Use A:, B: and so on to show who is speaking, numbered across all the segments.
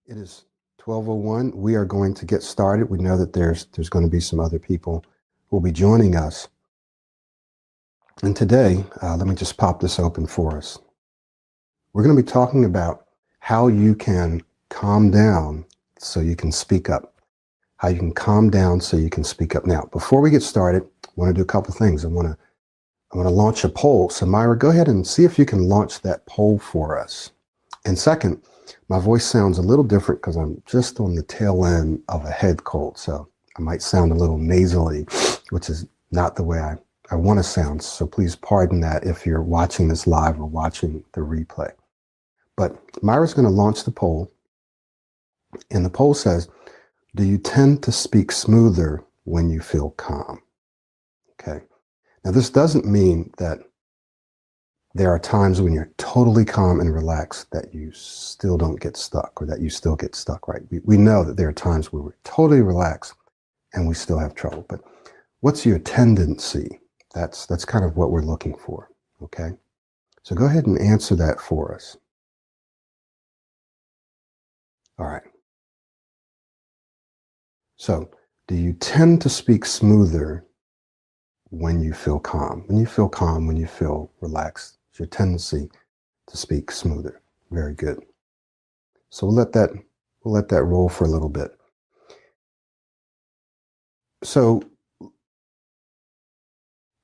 A: It is 12:01. We are going to get started. We know that there's going to be some other people who will be joining us. And today, let me just pop this open for us. We're going to be talking about how you can calm down so you can speak up. How you can calm down so you can speak up. Now, before we get started, I want to do a couple things. I want to launch a poll. So Myra, go ahead and see if you can launch that poll for us. And second, my voice sounds a little different because I'm just on the tail end of a head cold. So I might sound a little nasally, which is not the way I want to sound. So please pardon that if you're watching this live or watching the replay. But Myra's going to launch the poll. And the poll says, do you tend to speak smoother when you feel calm? Okay. Now, this doesn't mean that there are times when you're totally calm and relaxed that you still don't get stuck or that you still get stuck, right? We know that there are times where we're totally relaxed and we still have trouble. But what's your tendency? That's kind of what we're looking for, okay? So go ahead and answer that for us. All right. So do you tend to speak smoother when you feel calm? When you feel calm, when you feel relaxed, it's your tendency to speak smoother. Very good. So we'll let that roll for a little bit. So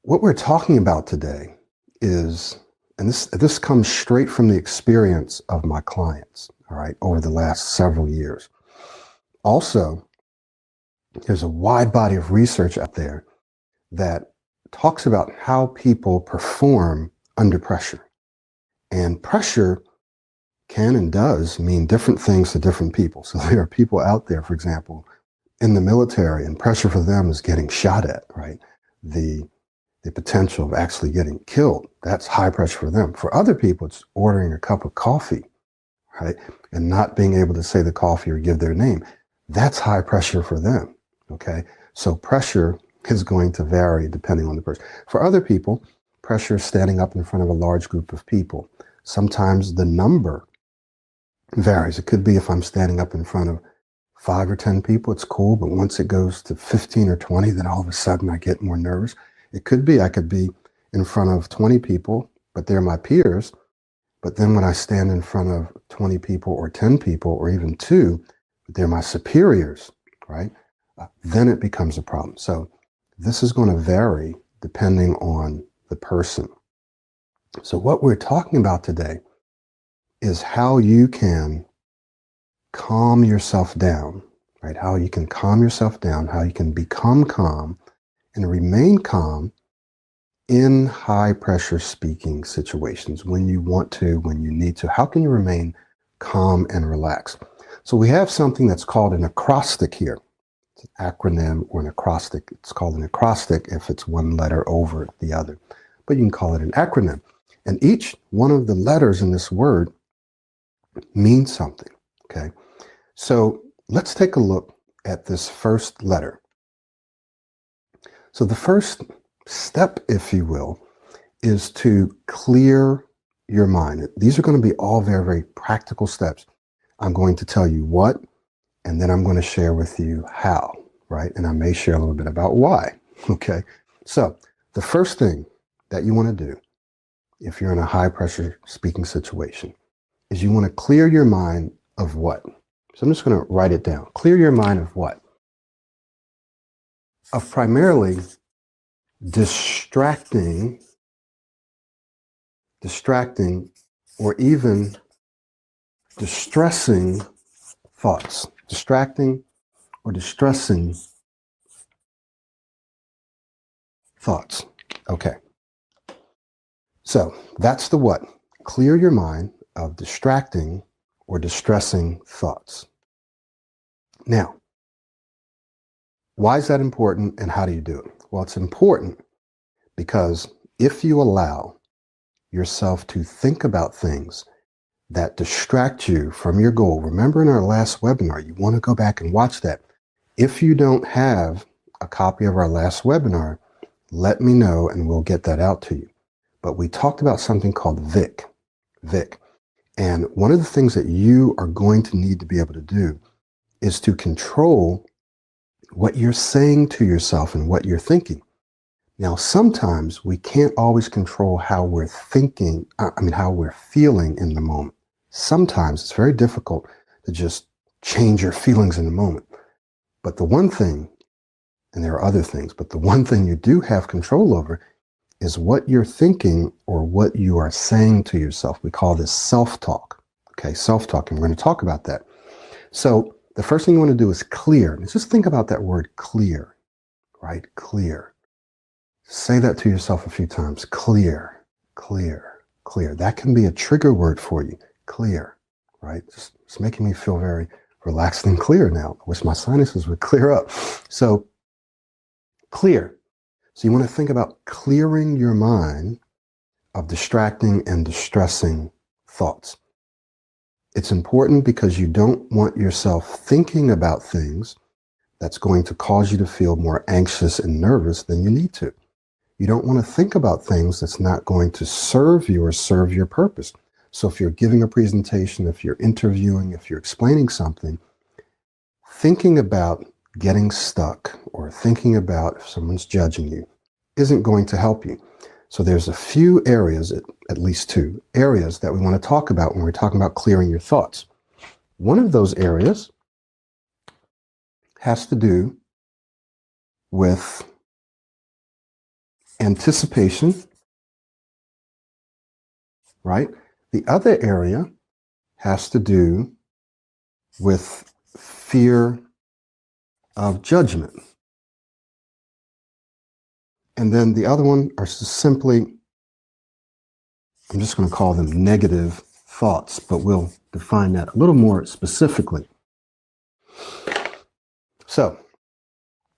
A: what we're talking about today is, and this comes straight from the experience of my clients, all right, over the last several years. Also, there's a wide body of research out there that talks about how people perform under pressure. And pressure can and does mean different things to different people. So there are people out there, for example, in the military, and pressure for them is getting shot at, right? The potential of actually getting killed, that's high pressure for them. For other people, it's ordering a cup of coffee, right? And not being able to say the coffee or give their name. That's high pressure for them, okay? So pressure is going to vary depending on the person. For other people, pressure is standing up in front of a large group of people. Sometimes the number varies. It could be if I'm standing up in front of 5 or 10 people, it's cool. But once it goes to 15 or 20, then all of a sudden I get more nervous. It could be I could be in front of 20 people, but they're my peers. But then when I stand in front of 20 people or 10 people or even 2, but they're my superiors, right? Then it becomes a problem. So this is going to vary depending on the person. So what we're talking about today is how you can calm yourself down, right? How you can calm yourself down, how you can become calm and remain calm in high pressure speaking situations when you want to, when you need to. How can you remain calm and relaxed? So we have something that's called an acrostic here. It's an acronym or an acrostic. It's called an acrostic if it's one letter over the other, but you can call it an acronym. And each one of the letters in this word means something, okay? So let's take a look at this first letter. So the first step, if you will, is to clear your mind. These are going to be all very, very practical steps. I'm going to tell you what, and then I'm going to share with you how, right? And I may share a little bit about why, okay? So the first thing that you want to do if you're in a high pressure speaking situation is you want to clear your mind of what? So I'm just going to write it down. Clear your mind of what? Of primarily distracting, or even distressing thoughts. Distracting or distressing thoughts. Okay. So that's the what. Clear your mind of distracting or distressing thoughts. Now, why is that important and how do you do it? Well, it's important because if you allow yourself to think about things that distract you from your goal, remember in our last webinar, you want to go back and watch that. If you don't have a copy of our last webinar, let me know and we'll get that out to you. But we talked about something called VIC. VIC. And one of the things that you are going to need to be able to do is to control what you're saying to yourself and what you're thinking. Now, sometimes we can't always control how we're thinking, how we're feeling in the moment. Sometimes it's very difficult to just change your feelings in the moment. But the one thing, and there are other things, but the one thing you do have control over is what you're thinking or what you are saying to yourself. We call this self-talk. Okay, self-talk, and we're going to talk about that. So the first thing you want to do is clear. And just think about that word clear, right? Clear. Say that to yourself a few times. Clear, clear, clear. That can be a trigger word for you. Clear, right? It's making me feel very relaxed and clear now. I wish my sinuses would clear up. So clear. So you want to think about clearing your mind of distracting and distressing thoughts. It's important because you don't want yourself thinking about things that's going to cause you to feel more anxious and nervous than you need to. You don't want to think about things that's not going to serve you or serve your purpose. So if you're giving a presentation, if you're interviewing, if you're explaining something, thinking about getting stuck or thinking about if someone's judging you isn't going to help you. So there's a few areas, at least two areas, that we want to talk about when we're talking about clearing your thoughts. One of those areas has to do with anticipation, right? The other area has to do with fear of judgment. And then the other one are simply, I'm just going to call them negative thoughts, but we'll define that a little more specifically. So,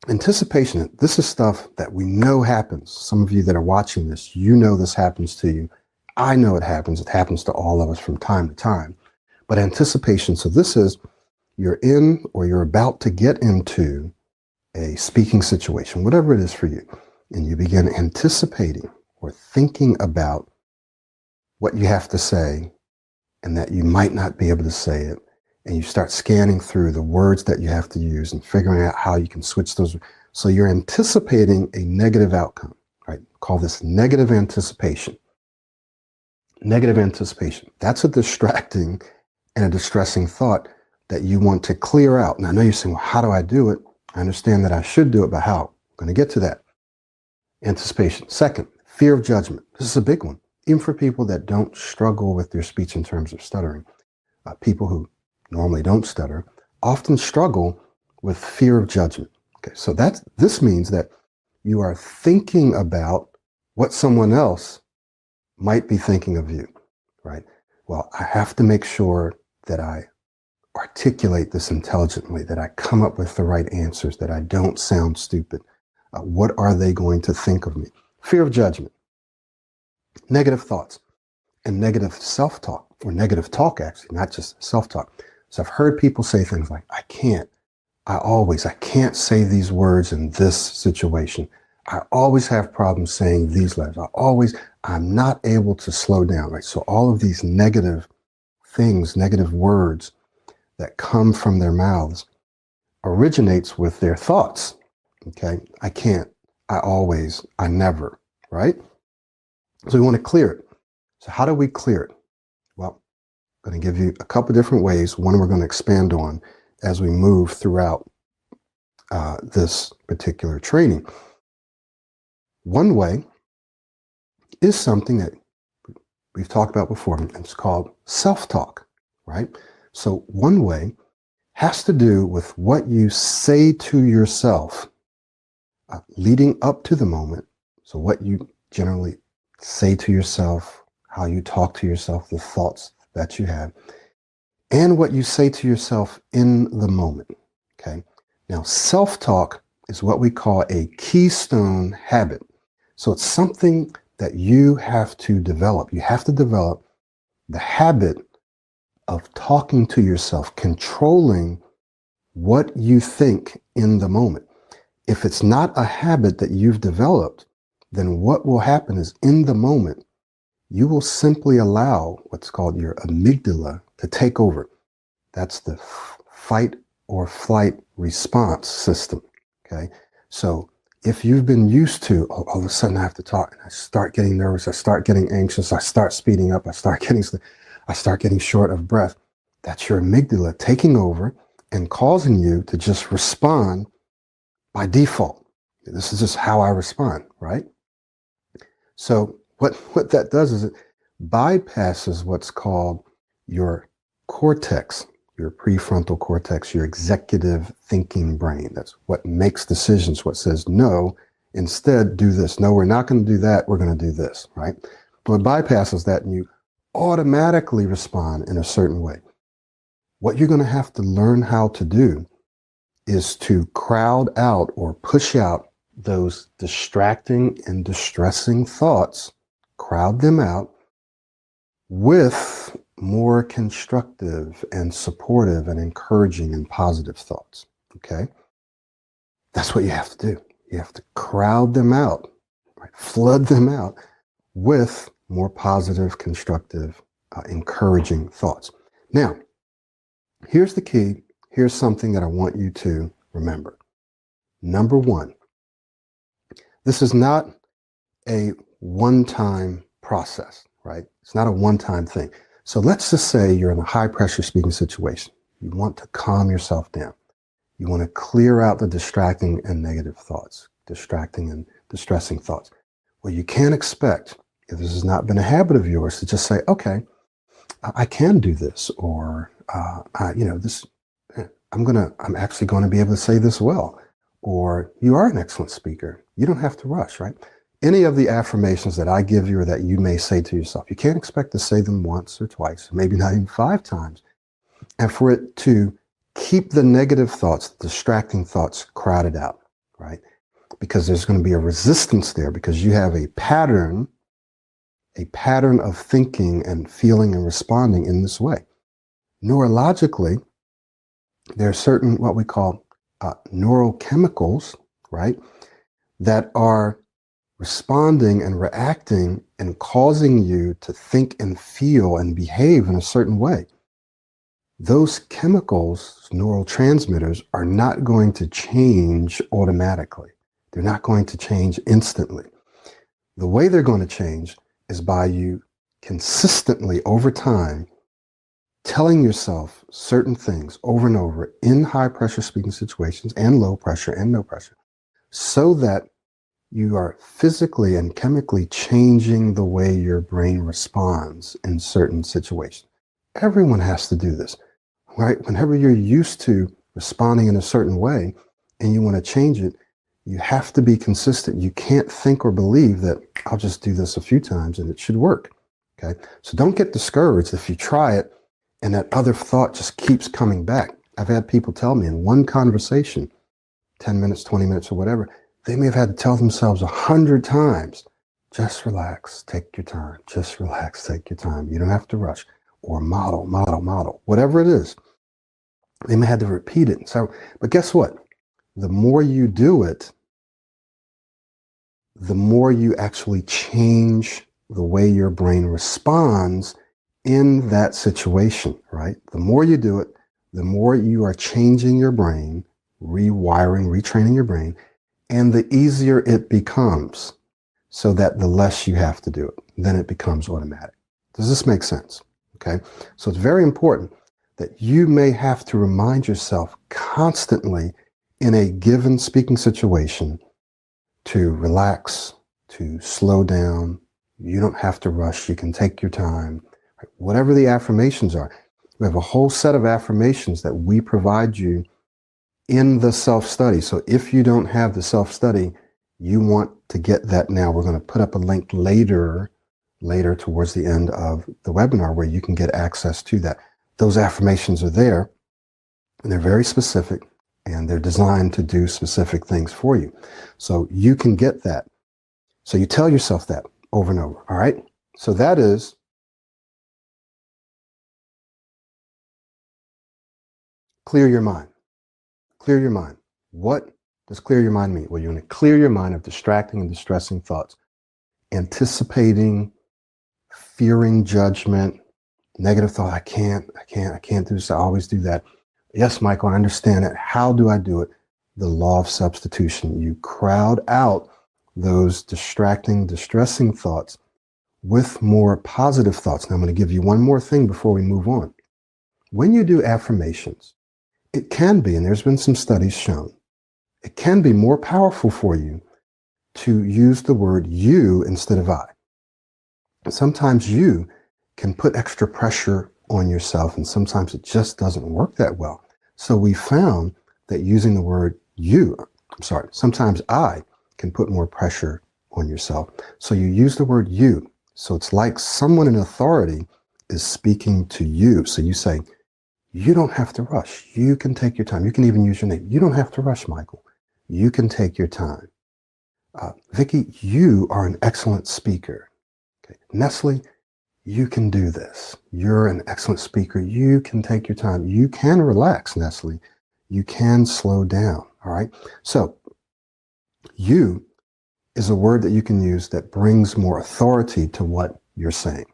A: anticipation, this is stuff that we know happens. Some of you that are watching this, you know this happens to you. I know it happens. It happens to all of us from time to time. But anticipation, so this is you're in or you're about to get into a speaking situation, whatever it is for you, and you begin anticipating or thinking about what you have to say and that you might not be able to say it, and you start scanning through the words that you have to use and figuring out how you can switch those. So you're anticipating a negative outcome, right? Call this negative anticipation. Negative anticipation. That's a distracting and a distressing thought that you want to clear out. And I know you're saying, well, how do I do it? I understand that I should do it, but how? I'm going to get to that. Anticipation. Second, fear of judgment. This is a big one. Even for people that don't struggle with their speech in terms of stuttering. People who normally don't stutter often struggle with fear of judgment. Okay, so this means that you are thinking about what someone else might be thinking of you, right? Well, I have to make sure that I articulate this intelligently, that I come up with the right answers, that I don't sound stupid. What are they going to think of me? Fear of judgment, negative thoughts, and negative self-talk, or negative talk, actually, not just self-talk. So I've heard people say things like, I can't say these words in this situation. I always have problems saying these letters. I'm not able to slow down, right? So all of these negative things, negative words that come from their mouths originates with their thoughts, okay? I can't, I never, right? So we want to clear it. So how do we clear it? Well, I'm going to give you a couple different ways. One we're going to expand on as we move throughout this particular training. One way is something that we've talked about before, and it's called self-talk, right? So one way has to do with what you say to yourself leading up to the moment. So what you generally say to yourself, how you talk to yourself, the thoughts that you have, and what you say to yourself in the moment, okay? Now, self-talk is what we call a keystone habit. So it's something that you have to develop. You have to develop the habit of talking to yourself, controlling what you think in the moment. If it's not a habit that you've developed, then what will happen is in the moment, you will simply allow what's called your amygdala to take over. That's the fight or flight response system. Okay. So if you've been used to, oh, all of a sudden I have to talk and I start getting nervous, I start getting anxious, I start speeding up, I start getting short of breath, that's your amygdala taking over and causing you to just respond by default. This is just how I respond, right? So what that does is it bypasses what's called your cortex, your prefrontal cortex, your executive thinking brain. That's what makes decisions, what says, no, instead do this. No, we're not going to do that. We're going to do this, right? Well, it bypasses that and you automatically respond in a certain way. What you're going to have to learn how to do is to crowd out or push out those distracting and distressing thoughts, crowd them out with more constructive and supportive and encouraging and positive thoughts. Okay? That's what you have to do. You have to crowd them out, right? Flood them out with more positive, constructive, encouraging thoughts. Now, here's the key. Here's something that I want you to remember. Number one, this is not a one-time process, right? It's not a one-time thing. So let's just say you're in a high-pressure speaking situation. You want to calm yourself down. You want to clear out the distracting and negative thoughts, distracting and distressing thoughts. Well, you can't expect, if this has not been a habit of yours, to just say, okay, I can do this, or, this, I'm actually going to be able to say this well, or you are an excellent speaker. You don't have to rush, right? Any of the affirmations that I give you or that you may say to yourself, you can't expect to say them once or twice, maybe not even 5 times. And for it to keep the negative thoughts, the distracting thoughts crowded out, right? Because there's going to be a resistance there because you have a pattern of thinking and feeling and responding in this way. Neurologically, there are certain what we call neurochemicals, right, that are responding and reacting and causing you to think and feel and behave in a certain way. Those chemicals, neurotransmitters, are not going to change automatically. They're not going to change instantly. The way they're going to change is by you consistently over time telling yourself certain things over and over in high pressure speaking situations and low pressure and no pressure, so that you are physically and chemically changing the way your brain responds in certain situations. Everyone has to do this, right? Whenever you're used to responding in a certain way and you want to change it, you have to be consistent. You can't think or believe that I'll just do this a few times and it should work. Okay. So don't get discouraged if you try it and that other thought just keeps coming back. I've had people tell me in one conversation, 10 minutes, 20 minutes or whatever, they may have had to tell themselves 100 times, just relax, take your time, just relax, take your time. You don't have to rush, or model, whatever it is. They may have to repeat it. So, but guess what? The more you do it, the more you actually change the way your brain responds in that situation, right? The more you do it, the more you are changing your brain, rewiring, retraining your brain, and the easier it becomes, so that the less you have to do it. Then it becomes automatic. Does this make sense? Okay. So it's very important that you may have to remind yourself constantly in a given speaking situation to relax, to slow down. You don't have to rush. You can take your time. Whatever the affirmations are. We have a whole set of affirmations that we provide you in the self-study. So if you don't have the self-study, you want to get that now. We're going to put up a link later towards the end of the webinar where you can get access to that. Those affirmations are there and they're very specific and they're designed to do specific things for you. So you can get that. So you tell yourself that over and over. All right. So that is clear your mind. Clear your mind. What does clear your mind mean? Well, you're going to clear your mind of distracting and distressing thoughts, anticipating fearing judgment, negative thought, I can't do this, I always do that. Yes, Michael, I understand it. How do I do it? The law of substitution. You crowd out those distracting, distressing thoughts with more positive thoughts. Now I'm going to give you one more thing before we move on. When you do affirmations, it can be, and there's been some studies shown, it can be more powerful for you to use the word you instead of I. Sometimes you can put extra pressure on yourself, and sometimes it just doesn't work that well. So we found that using the word sometimes I can put more pressure on yourself. So you use the word you. So it's like someone in authority is speaking to you. So you say, you don't have to rush. You can take your time. You can even use your name. You don't have to rush, Michael. You can take your time. Vicki, you are an excellent speaker. Okay. Nestle, you can do this. You're an excellent speaker. You can take your time. You can relax, Nestle. You can slow down. All right. So you is a word that you can use that brings more authority to what you're saying.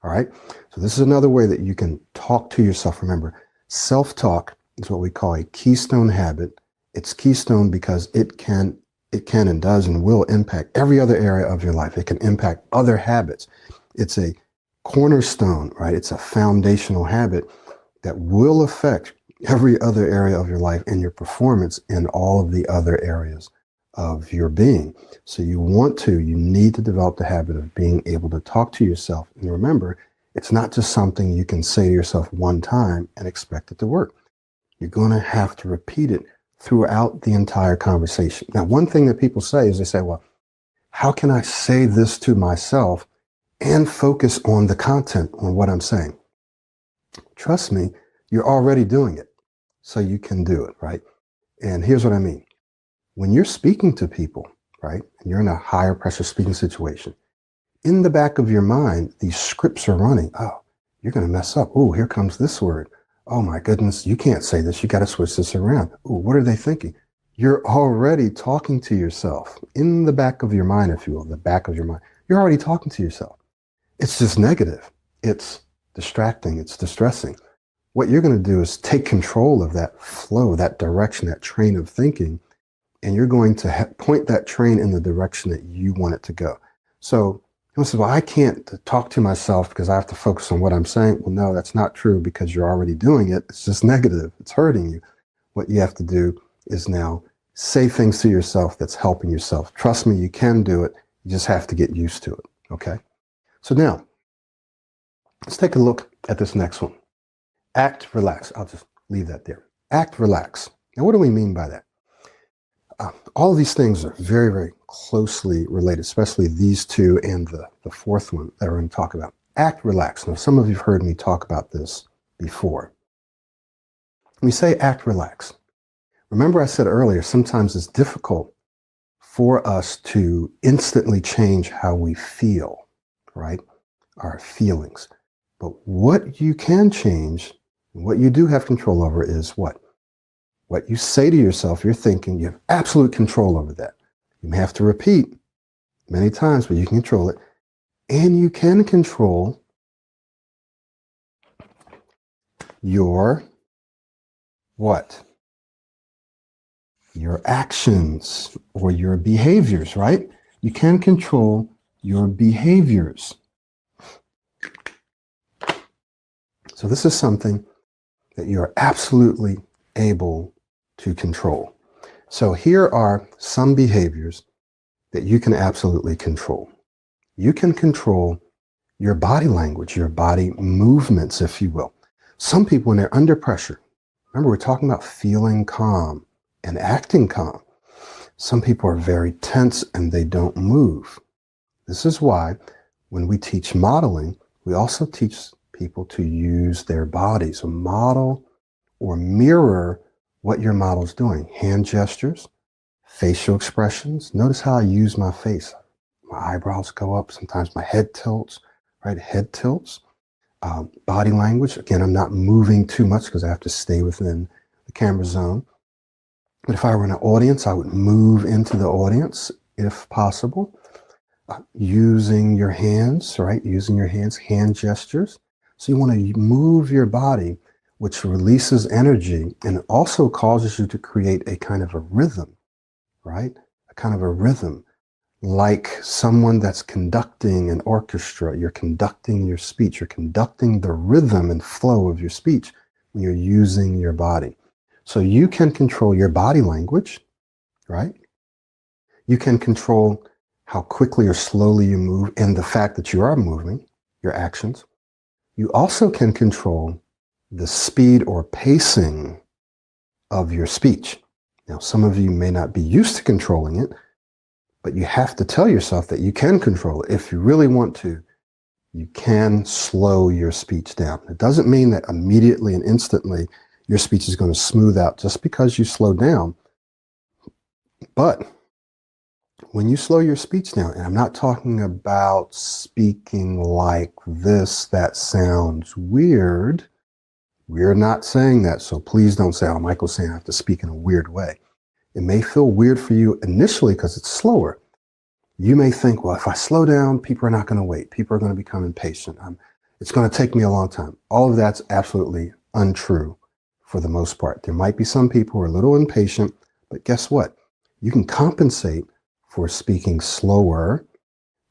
A: All right. So this is another way that you can talk to yourself. Remember, self-talk is what we call a keystone habit. It's keystone because it can and does and will impact every other area of your life. It can impact other habits. It's a cornerstone, right? It's a foundational habit that will affect every other area of your life and your performance in all of the other areas of your being. So you need to develop the habit of being able to talk to yourself. And remember, it's not just something you can say to yourself one time and expect it to work. You're going to have to repeat it throughout the entire conversation. Now, one thing that people say is they say, well, how can I say this to myself and focus on the content, on what I'm saying? Trust me, you're already doing it. So you can do it, right? And here's what I mean. When you're speaking to people, right, and you're in a higher pressure speaking situation, in the back of your mind, these scripts are running. Oh, you're going to mess up. Oh, here comes this word. Oh my goodness, you can't say this. You got to switch this around. Oh, what are they thinking? You're already talking to yourself in the back of your mind, if you will, the back of your mind. You're already talking to yourself. It's just negative. It's distracting. It's distressing. What you're going to do is take control of that flow, that direction, that train of thinking, and you're going to point that train in the direction that you want it to go. So you say, well, I can't talk to myself because I have to focus on what I'm saying. Well, no, that's not true because you're already doing it. It's just negative. It's hurting you. What you have to do is now say things to yourself that's helping yourself. Trust me, you can do it. You just have to get used to it. Okay? So now, let's take a look at this next one. Act, relax. I'll just leave that there. Act, relax. Now, what do we mean by that? All of these things are very, very closely related, especially these two and the fourth one that we're going to talk about. Act, relax. Now, some of you have heard me talk about this before. When we say act, relax, remember I said earlier, sometimes it's difficult for us to instantly change how we feel, right? Our feelings. But what you can change, what you do have control over is what? What you say to yourself, you're thinking, you have absolute control over that. You may have to repeat many times, but you can control it. And you can control your what? Your actions or your behaviors, right? You can control your behaviors. So this is something that you're absolutely able to control. So here are some behaviors that you can absolutely control. You can control your body language, your body movements, if you will. Some people, when they're under pressure, remember we're talking about feeling calm and acting calm. Some people are very tense and they don't move. This is why when we teach modeling, we also teach people to use their bodies, model or mirror what your model's doing. Hand gestures, facial expressions. Notice how I use my face. My eyebrows go up. Sometimes my head tilts, right? Head tilts. Body language. Again, I'm not moving too much because I have to stay within the camera zone. But if I were in an audience, I would move into the audience if possible. using your hands, right? Using your hands, hand gestures. So you want to move your body, which releases energy and also causes you to create a kind of a rhythm, right? A kind of a rhythm, like someone that's conducting an orchestra. You're conducting your speech. You're conducting the rhythm and flow of your speech when you're using your body. So you can control your body language, right? You can control how quickly or slowly you move and the fact that you are moving, your actions. You also can control the speed or pacing of your speech. Now, some of you may not be used to controlling it, but you have to tell yourself that you can control it. If you really want to, you can slow your speech down. It doesn't mean that immediately and instantly your speech is going to smooth out just because you slow down. But when you slow your speech down, and I'm not talking about speaking like this, that sounds weird. We're not saying that. So please don't say, oh, Michael's saying I have to speak in a weird way. It may feel weird for you initially because it's slower. You may think, well, if I slow down, people are not going to wait. People are going to become impatient. It's going to take me a long time. All of that's absolutely untrue for the most part. There might be some people who are a little impatient, but guess what? You can compensate for speaking slower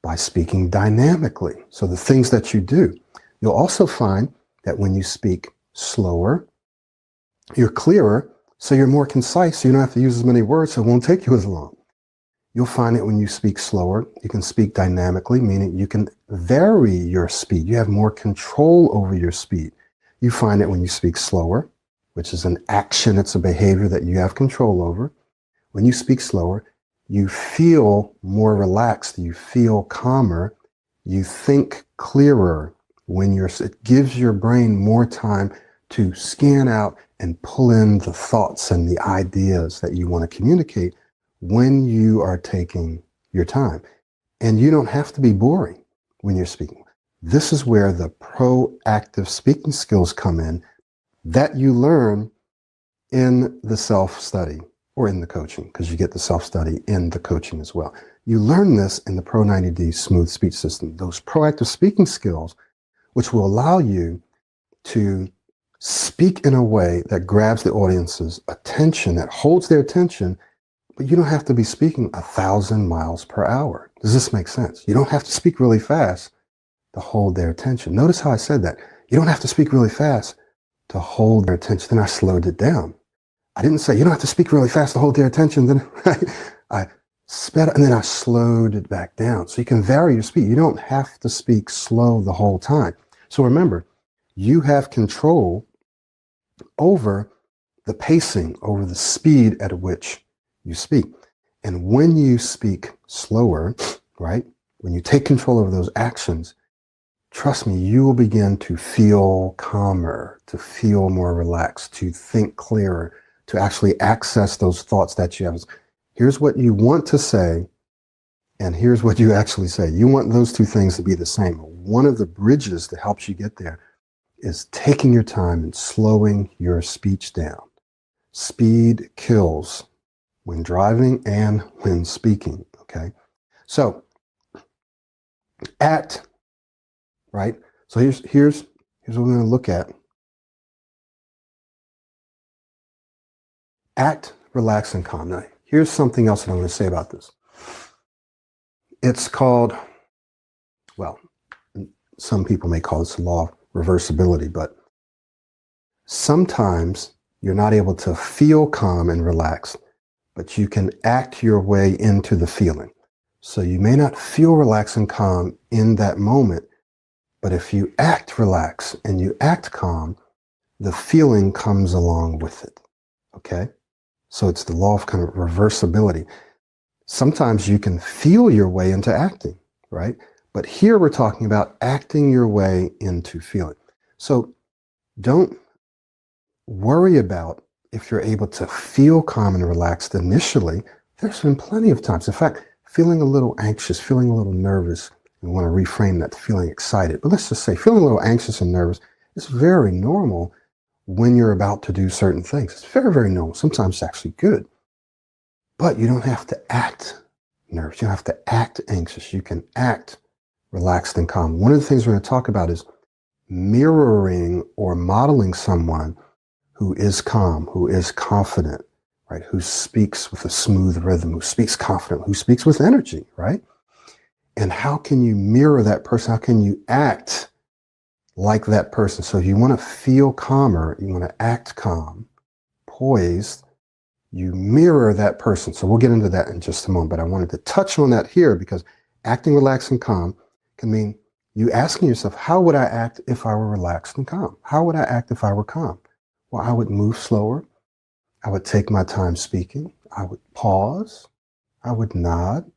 A: by speaking dynamically. So the things that you do, you'll also find that when you speak slower, you're clearer, so you're more concise, so you don't have to use as many words, so it won't take you as long. You'll find that when you speak slower, you can speak dynamically, meaning you can vary your speed. You have more control over your speed. You find that when you speak slower, which is an action, it's a behavior that you have control over. When you speak slower, you feel more relaxed, you feel calmer, you think clearer it gives your brain more time to scan out and pull in the thoughts and the ideas that you want to communicate when you are taking your time. And you don't have to be boring when you're speaking. This is where the proactive speaking skills come in that you learn in the self-study or in the coaching, because you get the self-study in the coaching as well. You learn this in the Pro 90D Smooth Speech System, those proactive speaking skills, which will allow you to speak in a way that grabs the audience's attention, that holds their attention, but you don't have to be speaking 1,000 miles per hour. Does this make sense? You don't have to speak really fast to hold their attention. Notice how I said that. You don't have to speak really fast to hold their attention. Then I slowed it down. I didn't say you don't have to speak really fast to hold their attention. Then I sped up and then I slowed it back down. So you can vary your speed. You don't have to speak slow the whole time. So remember, you have control over the pacing, over the speed at which you speak. And when you speak slower, right, when you take control over those actions, trust me, you will begin to feel calmer, to feel more relaxed, to think clearer, to actually access those thoughts that you have. Here's what you want to say, and here's what you actually say. You want those two things to be the same. One of the bridges that helps you get there is taking your time and slowing your speech down. Speed kills when driving and when speaking, okay? So, act, right? So here's what we're going to look at. Act, relax, and calm. Now, here's something else that I'm going to say about this. It's called, well, some people may call this the law of reversibility, but sometimes you're not able to feel calm and relaxed, but you can act your way into the feeling. So you may not feel relaxed and calm in that moment, but if you act relaxed and you act calm, the feeling comes along with it, okay? So it's the law of kind of reversibility. Sometimes you can feel your way into acting, right? But here we're talking about acting your way into feeling. So don't worry about if you're able to feel calm and relaxed initially. There's been plenty of times. In fact, feeling a little anxious, feeling a little nervous, we want to reframe that to feeling excited. But let's just say feeling a little anxious and nervous is very normal when you're about to do certain things. It's very, very normal. Sometimes it's actually good. But you don't have to act nervous. You don't have to act anxious. You can act relaxed and calm. One of the things we're going to talk about is mirroring or modeling someone who is calm, who is confident, right? Who speaks with a smooth rhythm, who speaks confident, who speaks with energy, right? And how can you mirror that person? How can you act like that person? So if you want to feel calmer, you want to act calm, poised, you mirror that person. So we'll get into that in just a moment, but I wanted to touch on that here because acting relaxed and calm can mean you asking yourself, how would I act if I were relaxed and calm? How would I act if I were calm? Well, I would move slower. I would take my time speaking. I would pause. I would nod.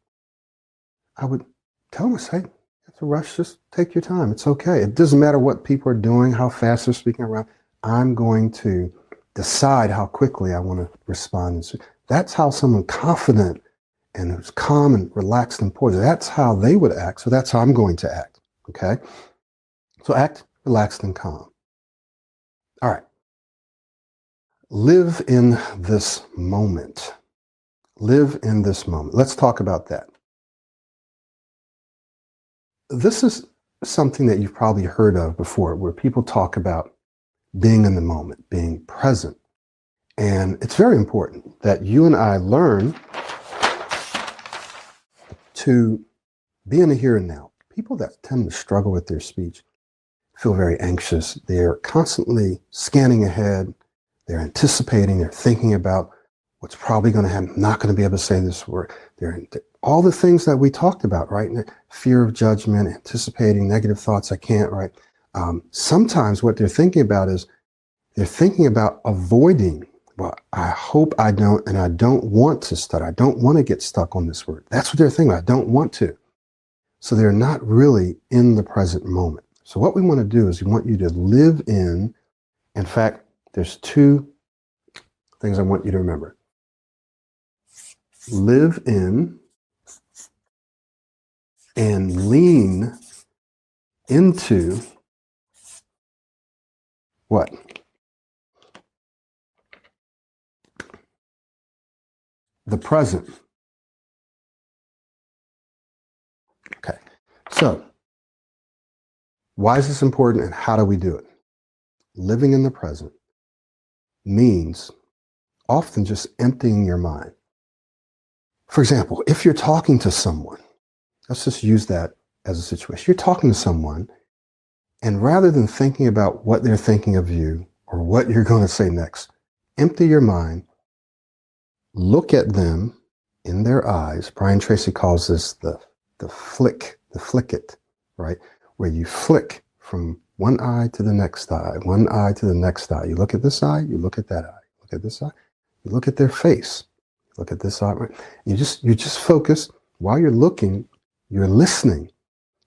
A: I would tell myself, hey, you have to rush, just take your time. It's okay. It doesn't matter what people are doing, how fast they're speaking around. I'm going to decide how quickly I want to respond. That's how someone confident and who's calm and relaxed and poised, that's how they would act. So that's how I'm going to act. Okay? So act relaxed and calm. All right. Live in this moment. Live in this moment. Let's talk about that. This is something that you've probably heard of before, where people talk about being in the moment, being present. And it's very important that you and I learn to be in the here and now. People that tend to struggle with their speech feel very anxious. They're constantly scanning ahead. They're anticipating. They're thinking about what's probably going to happen. Not going to be able to say this word. All the things that we talked about, right? Fear of judgment, anticipating negative thoughts. I can't, right? Sometimes what they're thinking about is they're thinking about avoiding. Well, I hope I don't, and I don't want to stutter. I don't want to get stuck on this word. That's what they're thinking about. I don't want to. So they're not really in the present moment. So what we want to do is we want you to live in fact, there's two things I want you to remember. Live in and lean into what? The present. Okay. So why is this important and how do we do it? Living in the present means often just emptying your mind. For example, if you're talking to someone, let's just use that as a situation. You're talking to someone, and rather than thinking about what they're thinking of you or what you're going to say next, empty your mind, look at them in their eyes. Brian Tracy calls this the flick it, right? Where you flick from one eye to the next eye, one eye to the next eye. You look at this eye, you look at that eye, look at this eye, you look at their face, look at this eye. Right? You just focus. While you're looking, you're listening.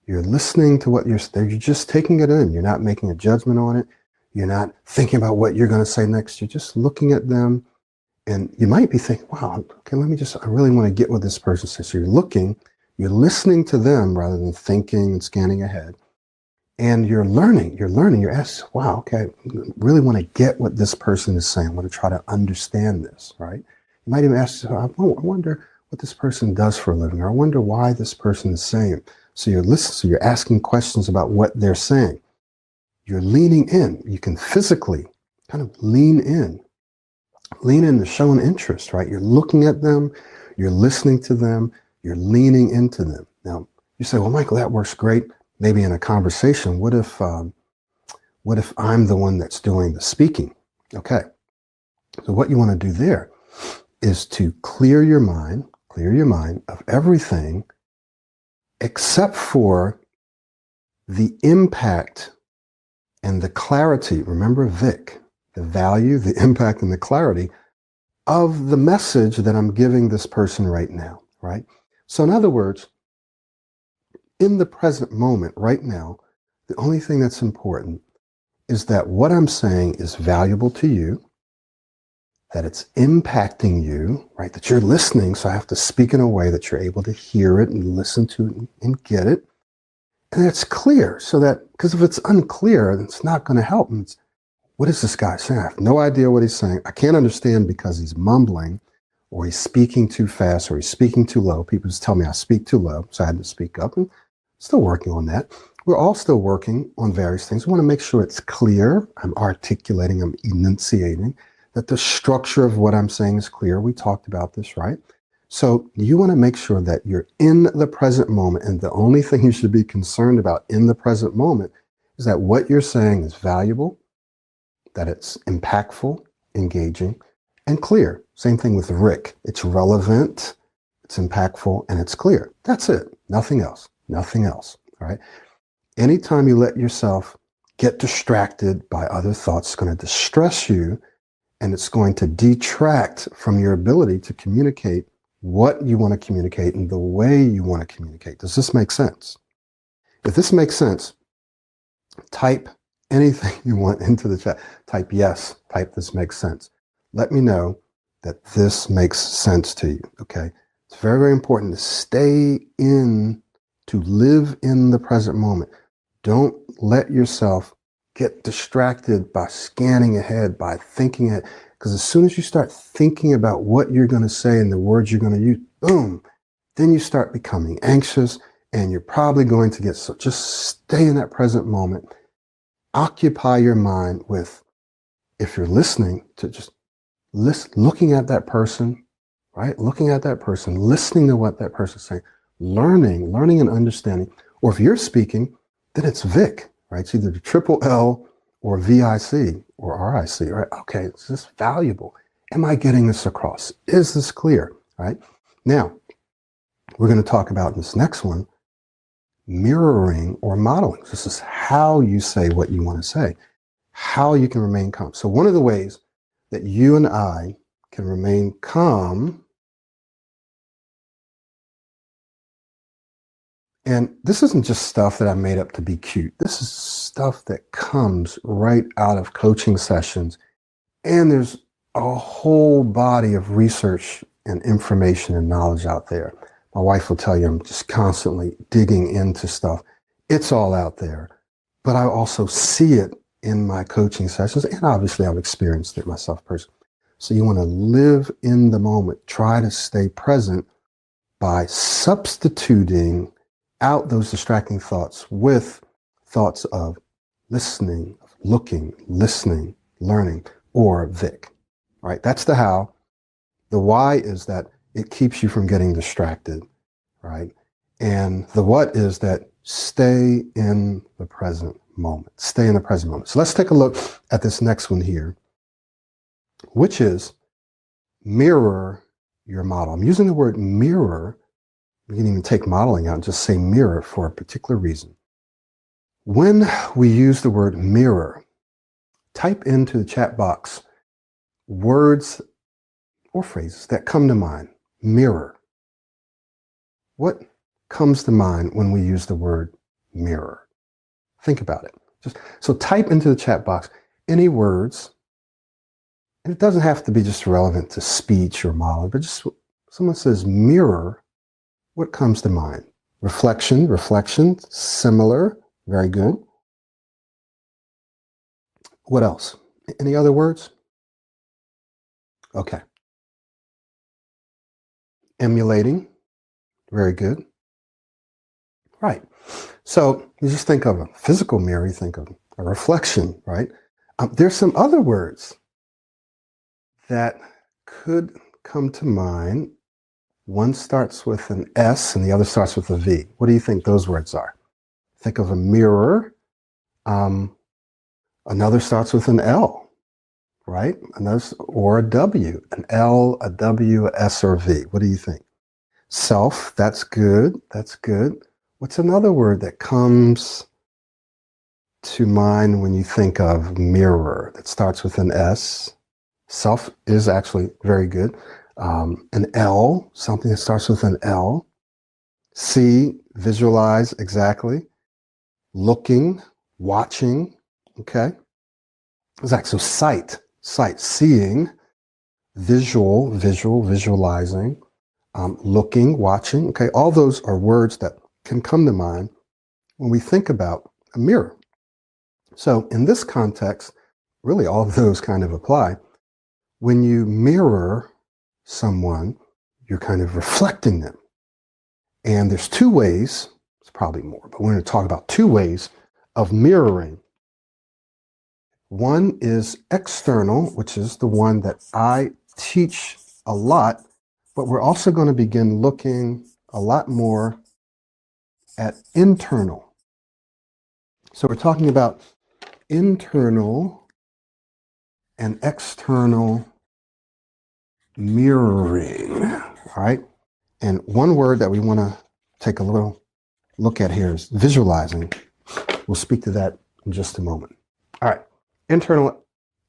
A: You're listening to what you're just taking it in. You're not making a judgment on it. You're not thinking about what you're going to say next. You're just looking at them. And you might be thinking, wow, okay, I really want to get what this person says. So you're looking, you're listening to them rather than thinking and scanning ahead. And you're learning, you're asking, wow, okay, I really want to get what this person is saying. I want to try to understand this, right? You might even ask, I wonder what this person does for a living, or I wonder why this person is saying. So you're listening, so you're asking questions about what they're saying. You're leaning in. You can physically kind of lean in to show an interest, right? You're looking at them, you're listening to them, you're leaning into them. Now, you say, well, Michael, that works great. Maybe in a conversation, what if I'm the one that's doing the speaking? Okay. So what you want to do there is to clear your mind of everything except for the impact and the clarity. Remember Vic, the value, the impact, and the clarity of the message that I'm giving this person right now, right? So in other words, in the present moment, right now, the only thing that's important is that what I'm saying is valuable to you, that it's impacting you, right? That you're listening, so I have to speak in a way that you're able to hear it and listen to it and get it. And it's clear, so that, because if it's unclear, then it's not going to help. What is this guy saying? I have no idea what he's saying. I can't understand because he's mumbling, or he's speaking too fast, or he's speaking too low. People just tell me I speak too low, so I had to speak up, and still working on that. We're all still working on various things. We want to make sure it's clear. I'm articulating, I'm enunciating, that the structure of what I'm saying is clear. We talked about this, right? So you want to make sure that you're in the present moment, and the only thing you should be concerned about in the present moment is that what you're saying is valuable, that it's impactful, engaging, and clear. Same thing with Rick. It's relevant, it's impactful, and it's clear. That's it. Nothing else. Nothing else. All right. Anytime you let yourself get distracted by other thoughts, it's going to distress you, and it's going to detract from your ability to communicate what you want to communicate and the way you want to communicate. Does this make sense? If this makes sense, type anything you want into the chat. Type yes, type this makes sense. Let me know that this makes sense to you, okay? It's very, very important to stay in, to live in the present moment. Don't let yourself get distracted by scanning ahead, by thinking it, because as soon as you start thinking about what you're going to say and the words you're going to use, boom, then you start becoming anxious, and you're probably going to get so. Just stay in that present moment. Occupy your mind with, if you're listening, to just looking at that person, right? Looking at that person, listening to what that person's saying, learning and understanding. Or if you're speaking, then it's Vic, right? It's either the triple L or VIC or RIC, right? Okay, is this valuable? Am I getting this across? Is this clear, right? Now, we're going to talk about in this next one, mirroring or modeling. This is how you say what you want to say, how you can remain calm. So one of the ways that you and I can remain calm, and this isn't just stuff that I made up to be cute. This is stuff that comes right out of coaching sessions. And there's a whole body of research and information and knowledge out there. My wife will tell you I'm just constantly digging into stuff. It's all out there. But I also see it in my coaching sessions. And obviously I've experienced it myself personally. So you want to live in the moment. Try to stay present by substituting out those distracting thoughts with thoughts of listening, of looking, listening, learning, or Vic. All right, that's the how. The why is that it keeps you from getting distracted, right? And the what is that stay in the present moment. Stay in the present moment. So let's take a look at this next one here, which is mirror your model. I'm using the word mirror. We can even take modeling out and just say mirror for a particular reason. When we use the word mirror, type into the chat box words or phrases that come to mind. Mirror. What comes to mind when we use the word mirror? Think about it. So type into the chat box any words, and it doesn't have to be just relevant to speech or modeling, but just someone says mirror, what comes to mind? Reflection, similar, very good. What else? Any other words? Okay. Emulating, very good. Right. So you just think of a physical mirror, you think of a reflection, right? There's some other words that could come to mind. One starts with an S and the other starts with a V. What do you think those words are? Think of a mirror. Another starts with an L, right? Another, or a W, an L, a W, a S, or a V. What do you think? Self, that's good. That's good. What's another word that comes to mind when you think of mirror that starts with an S? Self is actually very good. An L, something that starts with an L. See, visualize, exactly. Looking, watching, okay? Exactly. So sight, seeing, visualizing, looking, watching, okay? All those are words that can come to mind when we think about a mirror. So in this context, really all of those kind of apply. When you mirror someone, you're kind of reflecting them. And there's two ways, it's probably more, but we're going to talk about two ways of mirroring. One is external, which is the one that I teach a lot, but we're also going to begin looking a lot more at internal. So we're talking about internal and external mirroring, all right? And one word that we want to take a little look at here is visualizing. We'll speak to that in just a moment. All right, internal,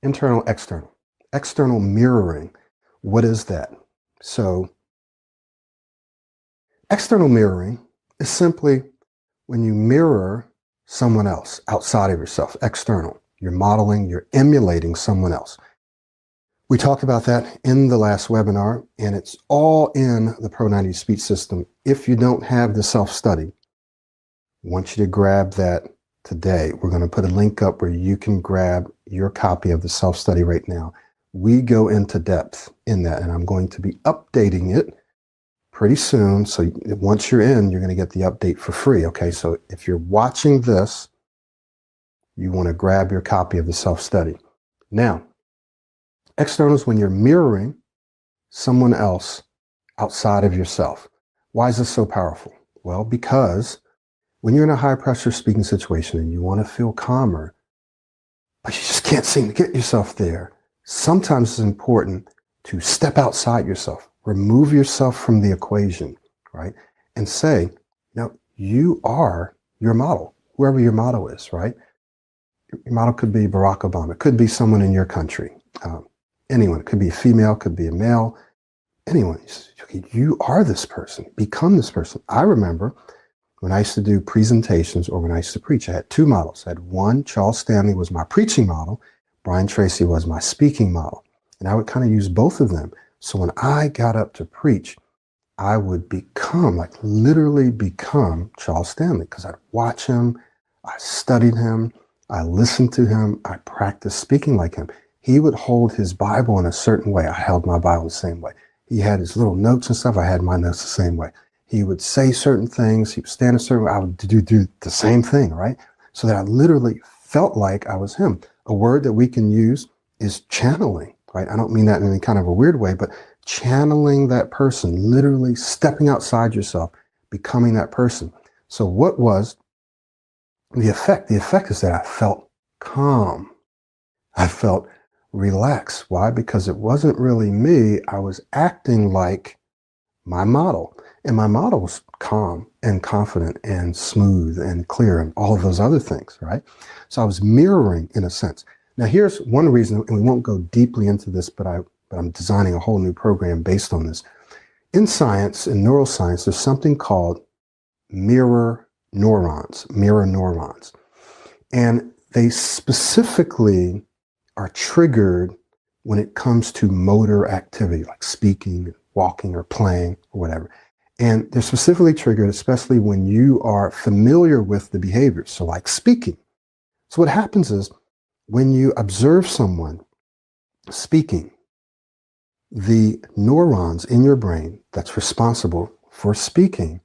A: external. External mirroring, what is that? So external mirroring is simply when you mirror someone else outside of yourself, external. You're modeling, you're emulating someone else. We talked about that in the last webinar, and it's all in the Pro 90 Speech System. If you don't have the self-study, I want you to grab that today. We're going to put a link up where you can grab your copy of the self-study right now. We go into depth in that, and I'm going to be updating it pretty soon. So once you're in, you're going to get the update for free. Okay, so if you're watching this, you want to grab your copy of the self-study. Now, external is when you're mirroring someone else outside of yourself. Why is this so powerful? Well, because when you're in a high pressure speaking situation and you want to feel calmer, but you just can't seem to get yourself there, sometimes it's important to step outside yourself, remove yourself from the equation, right? And say, now you are your model, whoever your model is, right? Your model could be Barack Obama. It could be someone in your country. Anyone. It could be a female, could be a male, anyone. You are this person. Become this person. I remember when I used to do presentations or when I used to preach, I had two models. I had one, Charles Stanley was my preaching model. Brian Tracy was my speaking model. And I would kind of use both of them. So when I got up to preach, I would become, like literally become Charles Stanley, because I'd watch him, I studied him, I listened to him, I practiced speaking like him. He would hold his Bible in a certain way. I held my Bible the same way. He had his little notes and stuff. I had my notes the same way. He would say certain things. He would stand a certain way. I would do the same thing, right? So that I literally felt like I was him. A word that we can use is channeling, right? I don't mean that in any kind of a weird way, but channeling that person, literally stepping outside yourself, becoming that person. So what was the effect? The effect is that I felt calm. I felt relaxed. Why? Because it wasn't really me. I was acting like my model. And my model was calm and confident and smooth and clear and all of those other things, right? So I was mirroring in a sense. Now here's one reason, and we won't go deeply into this, but I'm designing a whole new program based on this. In science, in neuroscience, there's something called mirror neurons. And they specifically are triggered when it comes to motor activity, like speaking, walking, or playing, or whatever. And they're specifically triggered, especially when you are familiar with the behaviors. So like speaking. So what happens is when you observe someone speaking, the neurons in your brain that's responsible for speaking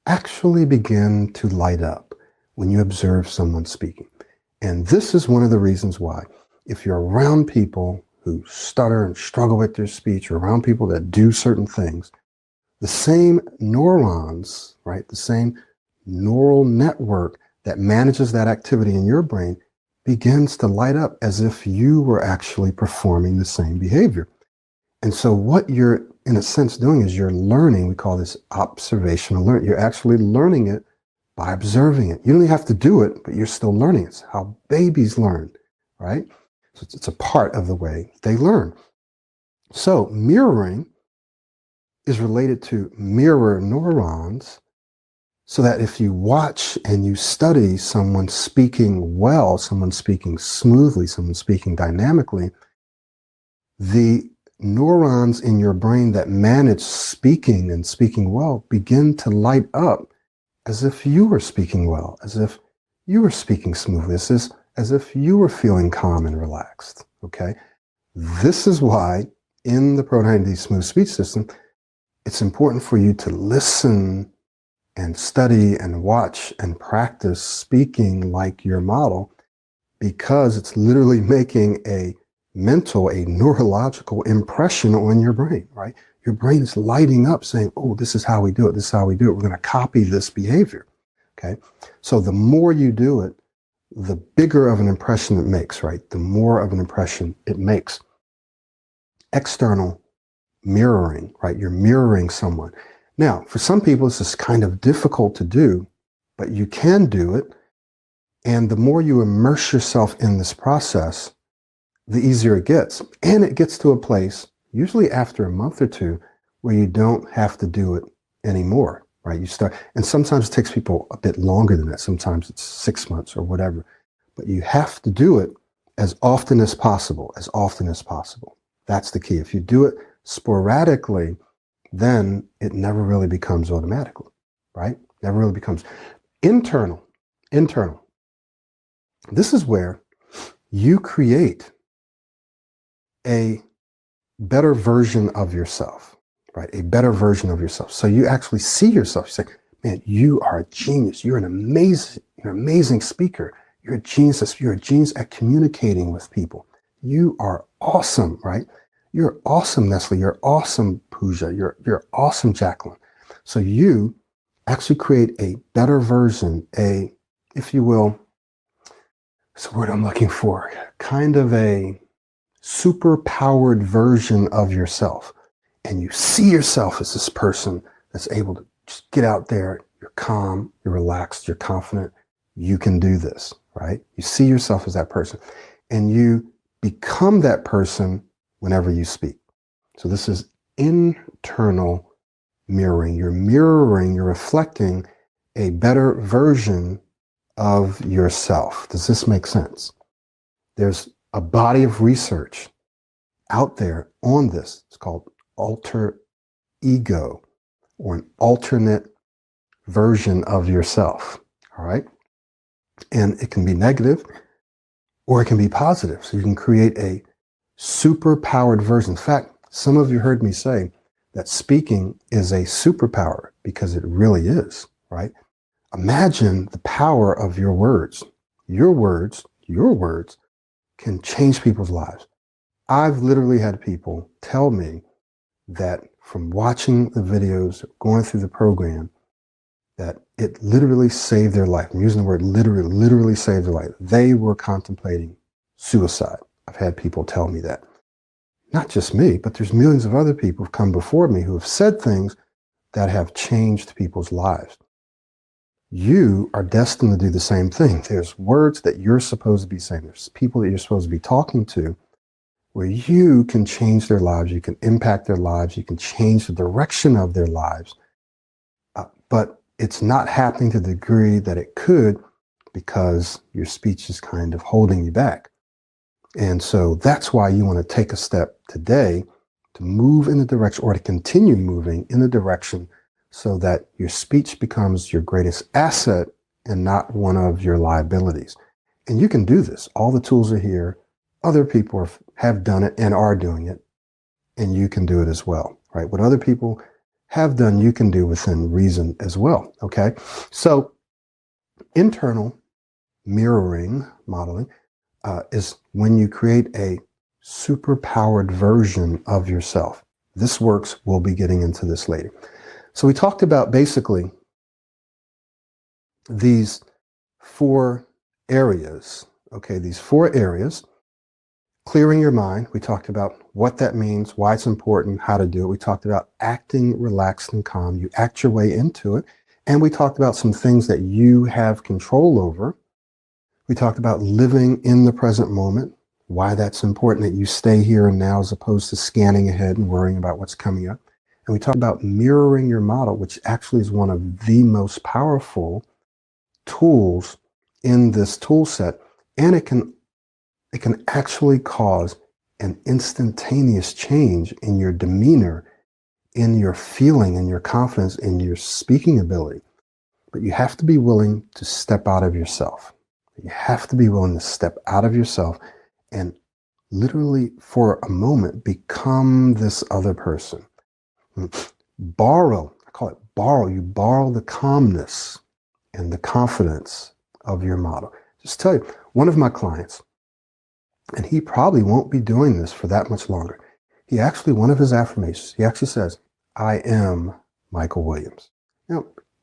A: actually begin to light up when you observe someone speaking. And this is one of the reasons why, if you're around people who stutter and struggle with their speech, or around people that do certain things, the same neurons, right, the same neural network that manages that activity in your brain begins to light up as if you were actually performing the same behavior. And so what you're, in a sense, doing is you're learning. We call this observational learning. You're actually learning it by observing it. You don't even have to do it, but you're still learning. It's how babies learn, right? So it's a part of the way they learn. So mirroring is related to mirror neurons, so that if you watch and you study someone speaking well, someone speaking smoothly, someone speaking dynamically, the neurons in your brain that manage speaking and speaking well begin to light up as if you were speaking well, as if you were speaking smoothly, as if you were feeling calm and relaxed, okay? This is why in the Pro 90 Smooth Speech System, it's important for you to listen and study and watch and practice speaking like your model, because it's literally making a mental, a neurological impression on your brain, right? Your brain is lighting up saying, oh, this is how we do it. This is how we do it. We're going to copy this behavior. Okay. So the more you do it, the bigger of an impression it makes, right? The more of an impression it makes. External mirroring, right? You're mirroring someone. Now, for some people, this is kind of difficult to do, but you can do it. And the more you immerse yourself in this process, the easier it gets. And it gets to a place, usually after a month or two, where you don't have to do it anymore, right? You start, and sometimes it takes people a bit longer than that. Sometimes it's 6 months or whatever, but you have to do it as often as possible, as often as possible. That's the key. If you do it sporadically, then it never really becomes automatically, right? Never really becomes internal. Internal. This is where you create a better version of yourself, right? A better version of yourself. So you actually see yourself. You say, man, you are a genius. You're an amazing speaker. You're a genius. You're a genius at communicating with people. You are awesome, right? You're awesome, Nestle. You're awesome, Pooja. You're awesome, Jacqueline. So you actually create a better version, a, if you will, what's the word I'm looking for? Kind of a super powered version of yourself. And you see yourself as this person that's able to just get out there. You're calm, you're relaxed, you're confident. You can do this, right? You see yourself as that person. And you become that person whenever you speak. So this is internal mirroring. You're mirroring, you're reflecting a better version of yourself. Does this make sense? There's a body of research out there on this. It's called alter ego, or an alternate version of yourself. All right. And it can be negative or it can be positive. So you can create a super powered version. In fact, some of you heard me say that speaking is a superpower, because it really is, right? Imagine the power of your words. Your words can change people's lives. I've literally had people tell me that from watching the videos, going through the program, that it literally saved their life. I'm using the word literally saved their life. They were contemplating suicide. I've had people tell me that. Not just me, but there's millions of other people who've come before me who have said things that have changed people's lives. You are destined to do the same thing. There's words that you're supposed to be saying. There's people that you're supposed to be talking to where you can change their lives. You can impact their lives. You can change the direction of their lives. But it's not happening to the degree that it could, because your speech is kind of holding you back. And so that's why you want to take a step today to move in the direction, or to continue moving in the direction, so that your speech becomes your greatest asset and not one of your liabilities. And you can do this. All the tools are here. Other people have done it and are doing it, and you can do it as well, right? What other people have done, you can do within reason as well, okay? So internal mirroring, modeling, is when you create a super-powered version of yourself. This works. We'll be getting into this later. So we talked about basically these 4 areas, okay? These 4 areas. Clearing your mind. We talked about what that means, why it's important, how to do it. We talked about acting relaxed and calm. You act your way into it. And we talked about some things that you have control over. We talked about living in the present moment, why that's important, that you stay here and now as opposed to scanning ahead and worrying about what's coming up. And we talked about mirroring your model, which actually is one of the most powerful tools in this tool set. And it can actually cause an instantaneous change in your demeanor, in your feeling, in your confidence, in your speaking ability. But you have to be willing to step out of yourself. You have to be willing to step out of yourself and literally for a moment become this other person. Borrow, I call it borrow. You borrow the calmness and the confidence of your model. Just tell you, one of my clients, and he probably won't be doing this for that much longer. He actually, one of his affirmations, he actually says, I am Michael Williams.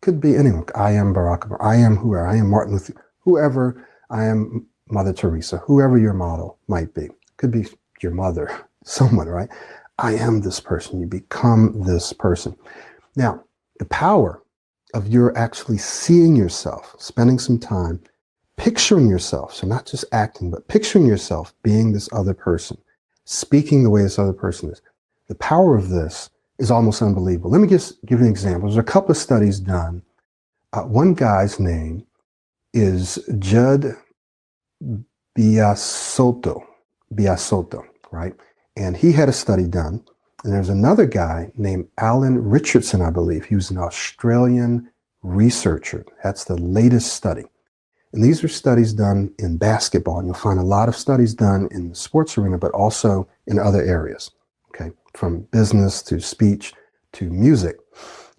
A: Could be anyone. I am Barack Obama. I am whoever. I am Martin Luther, whoever. I am Mother Teresa, whoever your model might be. Could be your mother, someone, right? I am this person. You become this person. Now, the power of your actually seeing yourself, spending some time picturing yourself, so not just acting, but picturing yourself being this other person, speaking the way this other person is. The power of this is almost unbelievable. Let me just give you an example. There's a couple of studies done. One guy's name is Judd Biasotto, right? And he had a study done. And there's another guy named Alan Richardson, I believe. He was an Australian researcher. That's the latest study. And these are studies done in basketball. And you'll find a lot of studies done in the sports arena, but also in other areas, okay? From business to speech to music.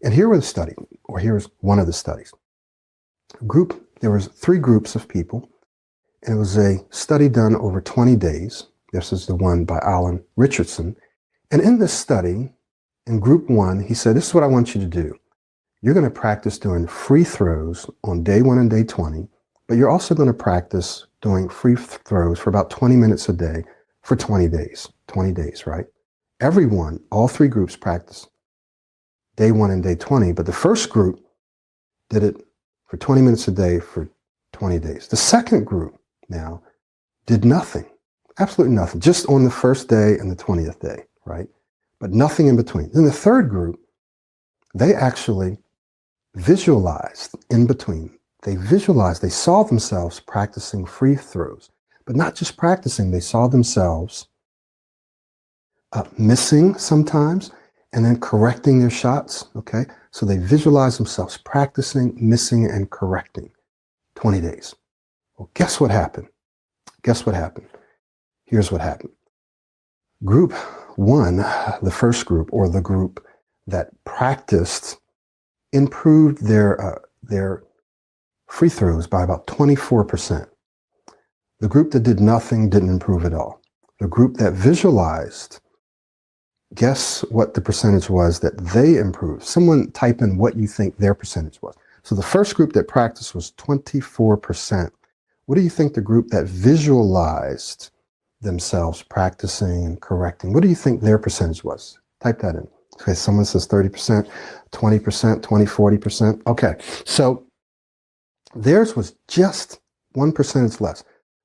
A: And here was the study, or here's one of the studies. There was 3 groups of people, and it was a study done over 20 days. This is the one by Alan Richardson. And in this study, in group 1, he said, this is what I want you to do. You're going to practice doing free throws on day 1 and day 20, but you're also going to practice doing free throws for about 20 minutes a day for 20 days. 20 days, right? Everyone, all 3 groups practiced day 1 and day 20, but the first group did it for 20 minutes a day for 20 days. The second group now did nothing, absolutely nothing, just on the first day and the 20th day, right? But nothing in between. Then the third group, they actually visualized in between. They visualized, they saw themselves practicing free throws, but not just practicing, they saw themselves missing sometimes and then correcting their shots, okay? So they visualized themselves practicing, missing, and correcting 20 days. Well, guess what happened? Guess what happened? Here's what happened. Group 1, the first group, or the group that practiced, improved their free throws by about 24%. The group that did nothing didn't improve at all. The group that visualized, guess what the percentage was that they improved? Someone type in what you think their percentage was. So the first group that practiced was 24%. What do you think the group that visualized themselves practicing and correcting, what do you think their percentage was? Type that in. Okay, someone says 30%, 20%, 20, 40%. Okay, so theirs was just 1% less,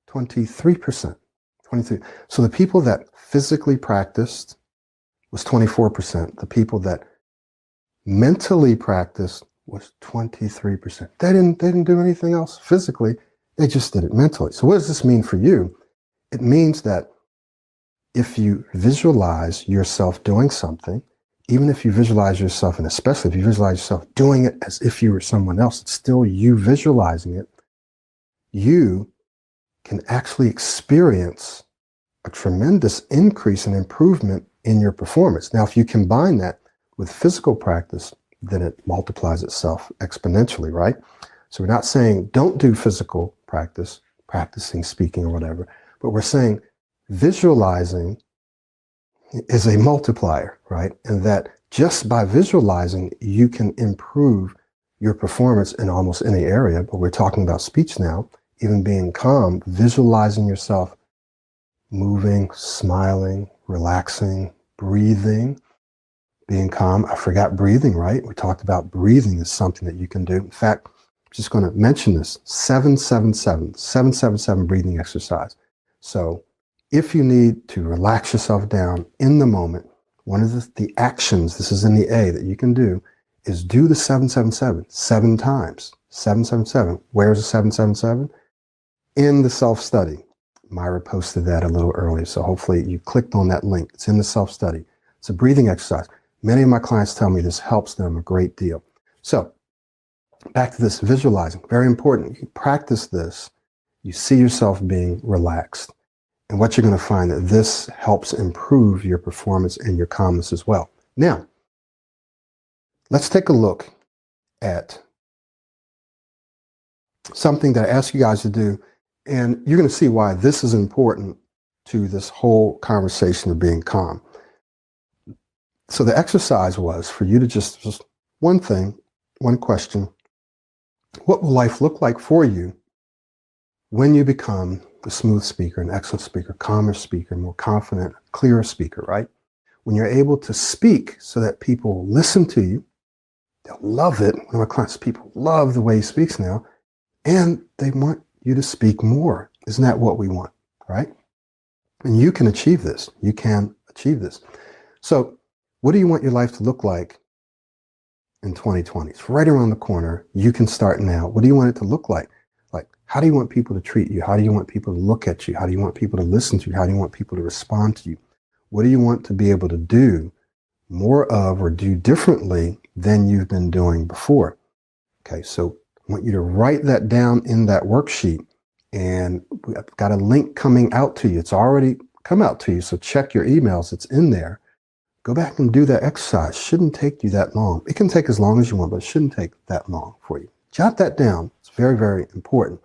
A: 23%, 23. So the people that physically practiced was 24%. The people that mentally practiced was 23%. They didn't do anything else physically. They just did it mentally. So what does this mean for you? It means that if you visualize yourself doing something, even if you visualize yourself, and especially if you visualize yourself doing it as if you were someone else, it's still you visualizing it, you can actually experience a tremendous increase and improvement in your performance. Now, if you combine that with physical practice, then it multiplies itself exponentially, right? So we're not saying don't do physical practice, practicing speaking or whatever, but we're saying visualizing is a multiplier, right? And that just by visualizing, you can improve your performance in almost any area. But we're talking about speech now, even being calm, visualizing yourself moving, smiling, relaxing, breathing, being calm. I forgot breathing, right? We talked about breathing is something that you can do. In fact, I'm just going to mention this 777 breathing exercise. So if you need to relax yourself down in the moment, one of the actions, this is in the A, that you can do is do the 777 7 times. 777. Where's the 777? In the self-study. Myra posted that a little earlier, so hopefully you clicked on that link. It's in the self-study. It's a breathing exercise. Many of my clients tell me this helps them a great deal. So back to this visualizing, very important. You practice this, you see yourself being relaxed. And what you're going to find that this helps improve your performance and your calmness as well. Now, let's take a look at something that I ask you guys to do, and you're going to see why this is important to this whole conversation of being calm. So the exercise was for you to just one thing, one question. What will life look like for you when you become a smooth speaker, an excellent speaker, calmer speaker, more confident, clearer speaker, right? When you're able to speak so that people listen to you, they'll love it. One of my clients, people love the way he speaks now, and they want you to speak more. Isn't that what we want, right? And you can achieve this. You can achieve this. So what do you want your life to look like in 2020? It's right around the corner. You can start now. What do you want it to look like? Like, how do you want people to treat you? How do you want people to look at you? How do you want people to listen to you? How do you want people to respond to you? What do you want to be able to do more of or do differently than you've been doing before? Okay, so I want you to write that down in that worksheet, and I've got a link coming out to you. It's already come out to you, so check your emails. It's in there. Go back and do that exercise. Shouldn't take you that long. It can take as long as you want, but it shouldn't take that long for you. Jot that down. It's very, very important.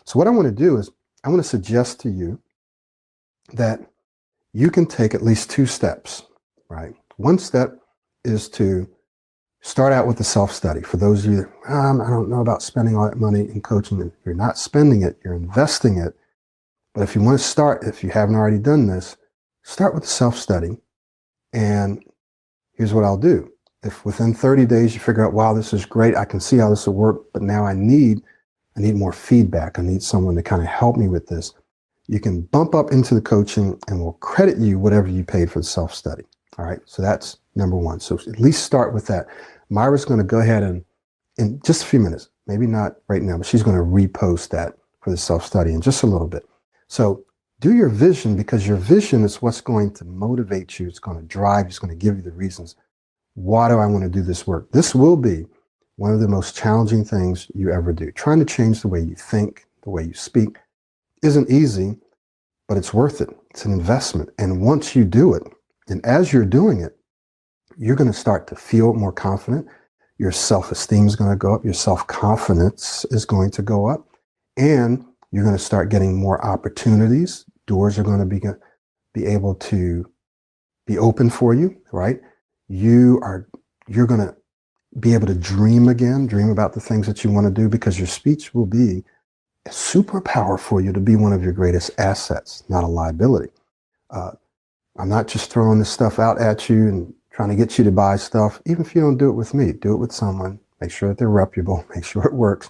A: So what I want to do is I want to suggest to you that you can take at least 2 steps, right? One step is to start out with the self-study. For those of you that, I don't know about spending all that money in coaching. You're not spending it, you're investing it. But if you want to start, if you haven't already done this, start with the self-study. And here's what I'll do. If within 30 days you figure out, wow, this is great, I can see how this will work, but now I need more feedback. I need someone to kind of help me with this. You can bump up into the coaching and we'll credit you whatever you paid for the self-study. All right, so that's number one. So at least start with that. Myra's going to go ahead and in just a few minutes, maybe not right now, but she's going to repost that for the self-study in just a little bit. So do your vision, because your vision is what's going to motivate you. It's going to drive you. It's going to give you the reasons. Why do I want to do this work? This will be one of the most challenging things you ever do. Trying to change the way you think, the way you speak isn't easy, but it's worth it. It's an investment. And once you do it, and as you're doing it, you're going to start to feel more confident. Your self-esteem is going to go up. Your self-confidence is going to go up. And you're going to start getting more opportunities. Doors are going to be able to be open for you, right? You're going to be able to dream again, dream about the things that you want to do, because your speech will be a superpower for you to be one of your greatest assets, not a liability. I'm not just throwing this stuff out at you and trying to get you to buy stuff. Even if you don't do it with me, do it with someone. Make sure that they're reputable. Make sure it works.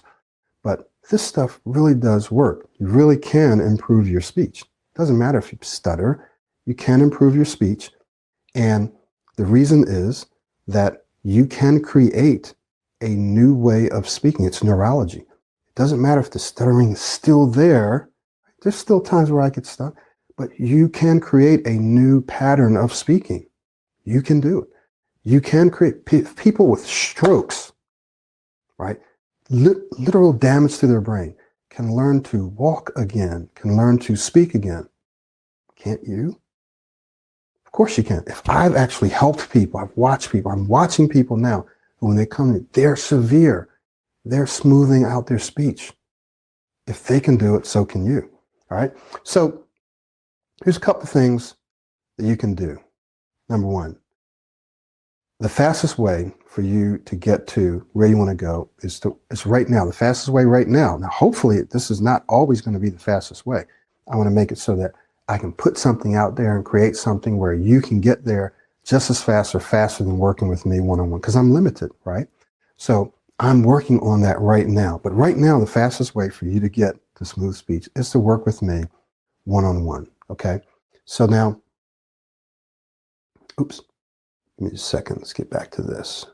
A: But this stuff really does work. You really can improve your speech. It doesn't matter if you stutter. You can improve your speech. And the reason is that you can create a new way of speaking. It's neurology. It doesn't matter if the stuttering is still there. There's still times where I get stuck. But you can create a new pattern of speaking. You can do it. You can create people with strokes, right? Literal damage to their brain can learn to walk again, can learn to speak again. Can't you? Of course you can. If I've actually helped people, I've watched people, I'm watching people now who when they come in, they're severe. They're smoothing out their speech. If they can do it, so can you. All right. So here's a couple of things that you can do. Number one, the fastest way for you to get to where you want to go is right now. The fastest way right now. Now, hopefully, this is not always going to be the fastest way. I want to make it so that I can put something out there and create something where you can get there just as fast or faster than working with me one-on-one, because I'm limited, right? So I'm working on that right now. But right now, the fastest way for you to get to smooth speech is to work with me one-on-one, okay? So now, oops. Give me a second. Let's get back to this.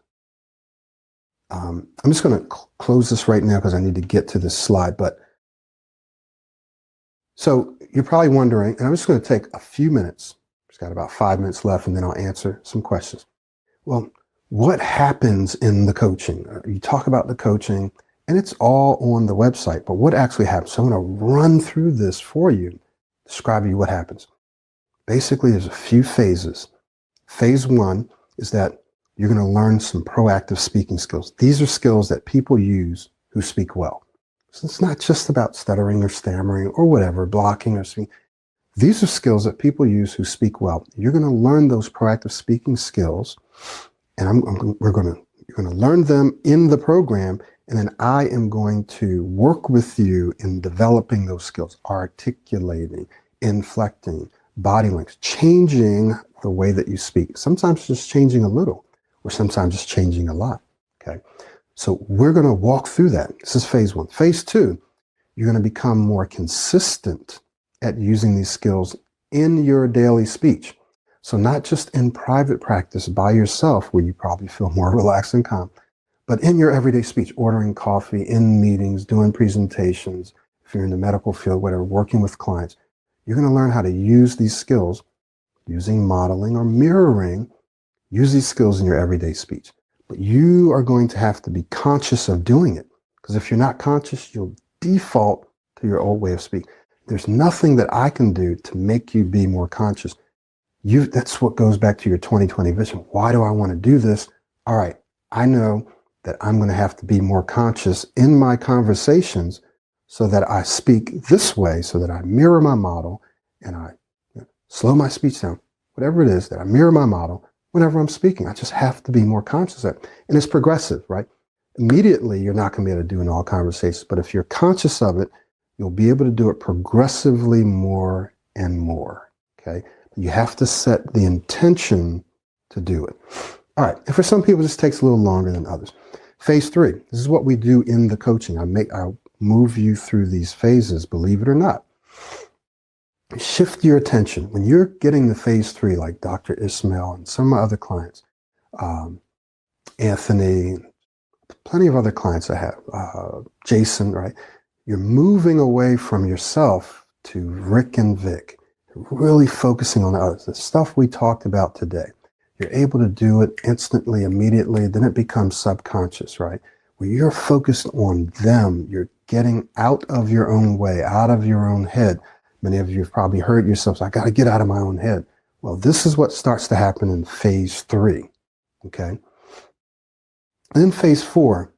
A: I'm just going to close this right now because I need to get to this slide. But so you're probably wondering, and I'm just going to take a few minutes. Just got about 5 minutes left, and then I'll answer some questions. Well, what happens in the coaching? You talk about the coaching, and it's all on the website. But what actually happens? So I'm going to run through this for you describe to you what happens. Basically, there's a few phases. Phase one is that you're going to learn some proactive speaking skills. These are skills that people use who speak well. So it's not just about stuttering or stammering or whatever, blocking or speaking. These are skills that people use who speak well. You're going to learn those proactive speaking skills, and you're going to learn them in the program, and then I am going to work with you in developing those skills, articulating, inflecting, body language, changing the way that you speak. Sometimes just changing a little, or sometimes just changing a lot. Okay. So we're going to walk through that. This is phase one. Phase two, you're going to become more consistent at using these skills in your daily speech. So not just in private practice by yourself, where you probably feel more relaxed and calm, but in your everyday speech, ordering coffee, in meetings, doing presentations, if you're in the medical field, whatever, working with clients, you're going to learn how to use these skills using modeling or mirroring. Use these skills in your everyday speech. But you are going to have to be conscious of doing it. Because if you're not conscious, you'll default to your old way of speaking. There's nothing that I can do to make you be more conscious. That's what goes back to your 2020 vision. Why do I want to do this? All right, I know that I'm going to have to be more conscious in my conversations so that I speak this way, so that I mirror my model and I slow my speech down, whatever it is, that I mirror my model whenever I'm speaking. I just have to be more conscious of it. And it's progressive, right? Immediately, you're not going to be able to do in all conversations. But if you're conscious of it, you'll be able to do it progressively more and more, okay? You have to set the intention to do it. All right, and for some people, this takes a little longer than others. Phase three, this is what we do in the coaching. I'll move you through these phases, believe it or not. Shift your attention. When you're getting to phase three, like Dr. Ismail and some of my other clients, Anthony, plenty of other clients I have, Jason, right? You're moving away from yourself to Rick and Vic, really focusing on others, the stuff we talked about today. You're able to do it instantly, immediately, then it becomes subconscious, right? Where you're focused on them, you're getting out of your own way, out of your own head. Many of you have probably heard yourselves, I got to get out of my own head. Well, this is what starts to happen in phase three, okay? And then phase four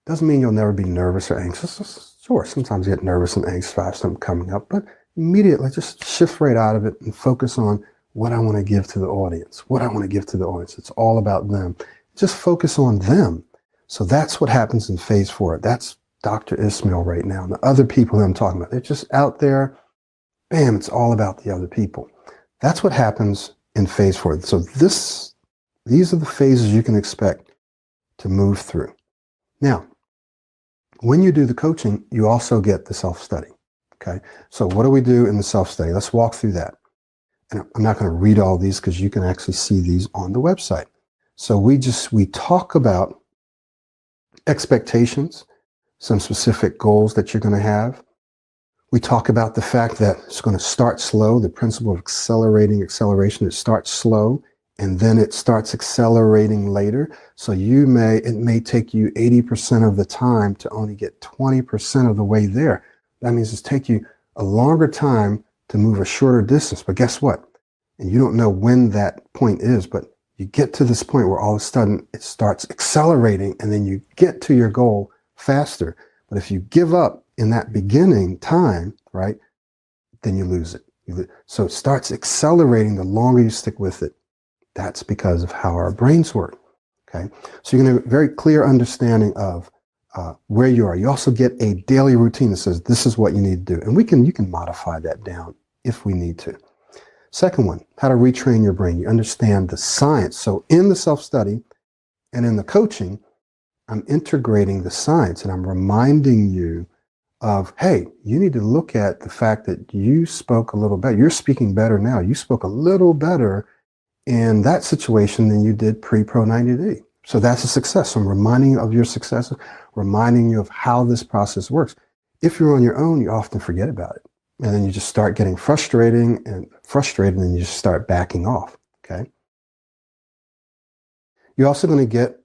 A: doesn't mean you'll never be nervous or anxious. Sure, sometimes you get nervous and anxious about something coming up, but immediately just shift right out of it and focus on what I want to give to the audience, what I want to give to the audience. It's all about them. Just focus on them. So that's what happens in phase four. That's Dr. Ismail right now, and the other people that I'm talking about. They're just out there, bam, it's all about the other people. That's what happens in phase four. So these are the phases you can expect to move through. Now, when you do the coaching, you also get the self-study, okay? So what do we do in the self-study? Let's walk through that. And I'm not going to read all these because you can actually see these on the website. So we talk about expectations, some specific goals that you're going to have. We talk about the fact that it's going to start slow, the principle of acceleration. It starts slow and then it starts accelerating later. So it may take you 80% of the time to only get 20% of the way there. That means it's take you a longer time to move a shorter distance. But guess what? And you don't know when that point is, but you get to this point where all of a sudden it starts accelerating and then you get to your goal faster. But if you give up in that beginning time, right, then you lose it. So it starts accelerating the longer you stick with it. That's because of how our brains work, okay? So you're going to have a very clear understanding of where you are. You also get a daily routine that says this is what you need to do. And you can modify that down if we need to. Second one, how to retrain your brain. You understand the science. So in the self-study and in the coaching, I'm integrating the science and I'm reminding you of, hey, you need to look at the fact that you spoke a little better. You're speaking better now. You spoke a little better in that situation than you did pre-Pro 90D. So that's a success. So I'm reminding you of your successes, reminding you of how this process works. If you're on your own, you often forget about it. And then you just start getting frustrated and you just start backing off, okay? You're also going to get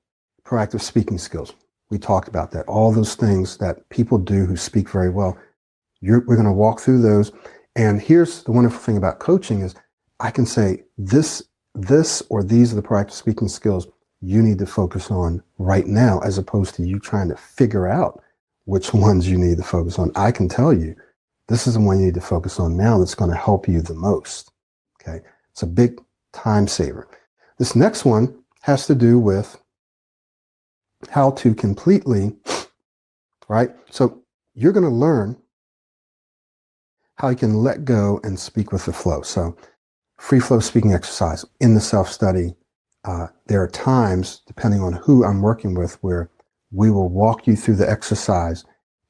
A: proactive speaking skills. We talked about that. All those things that people do who speak very well. We're going to walk through those. And here's the wonderful thing about coaching is I can say this or these are the practice speaking skills you need to focus on right now, as opposed to you trying to figure out which ones you need to focus on. I can tell you, this is the one you need to focus on now that's going to help you the most. Okay. It's a big time saver. This next one has to do with how to completely, right? So you're going to learn how you can let go and speak with the flow. So free flow speaking exercise in the self-study. There are times, depending on who I'm working with, where we will walk you through the exercise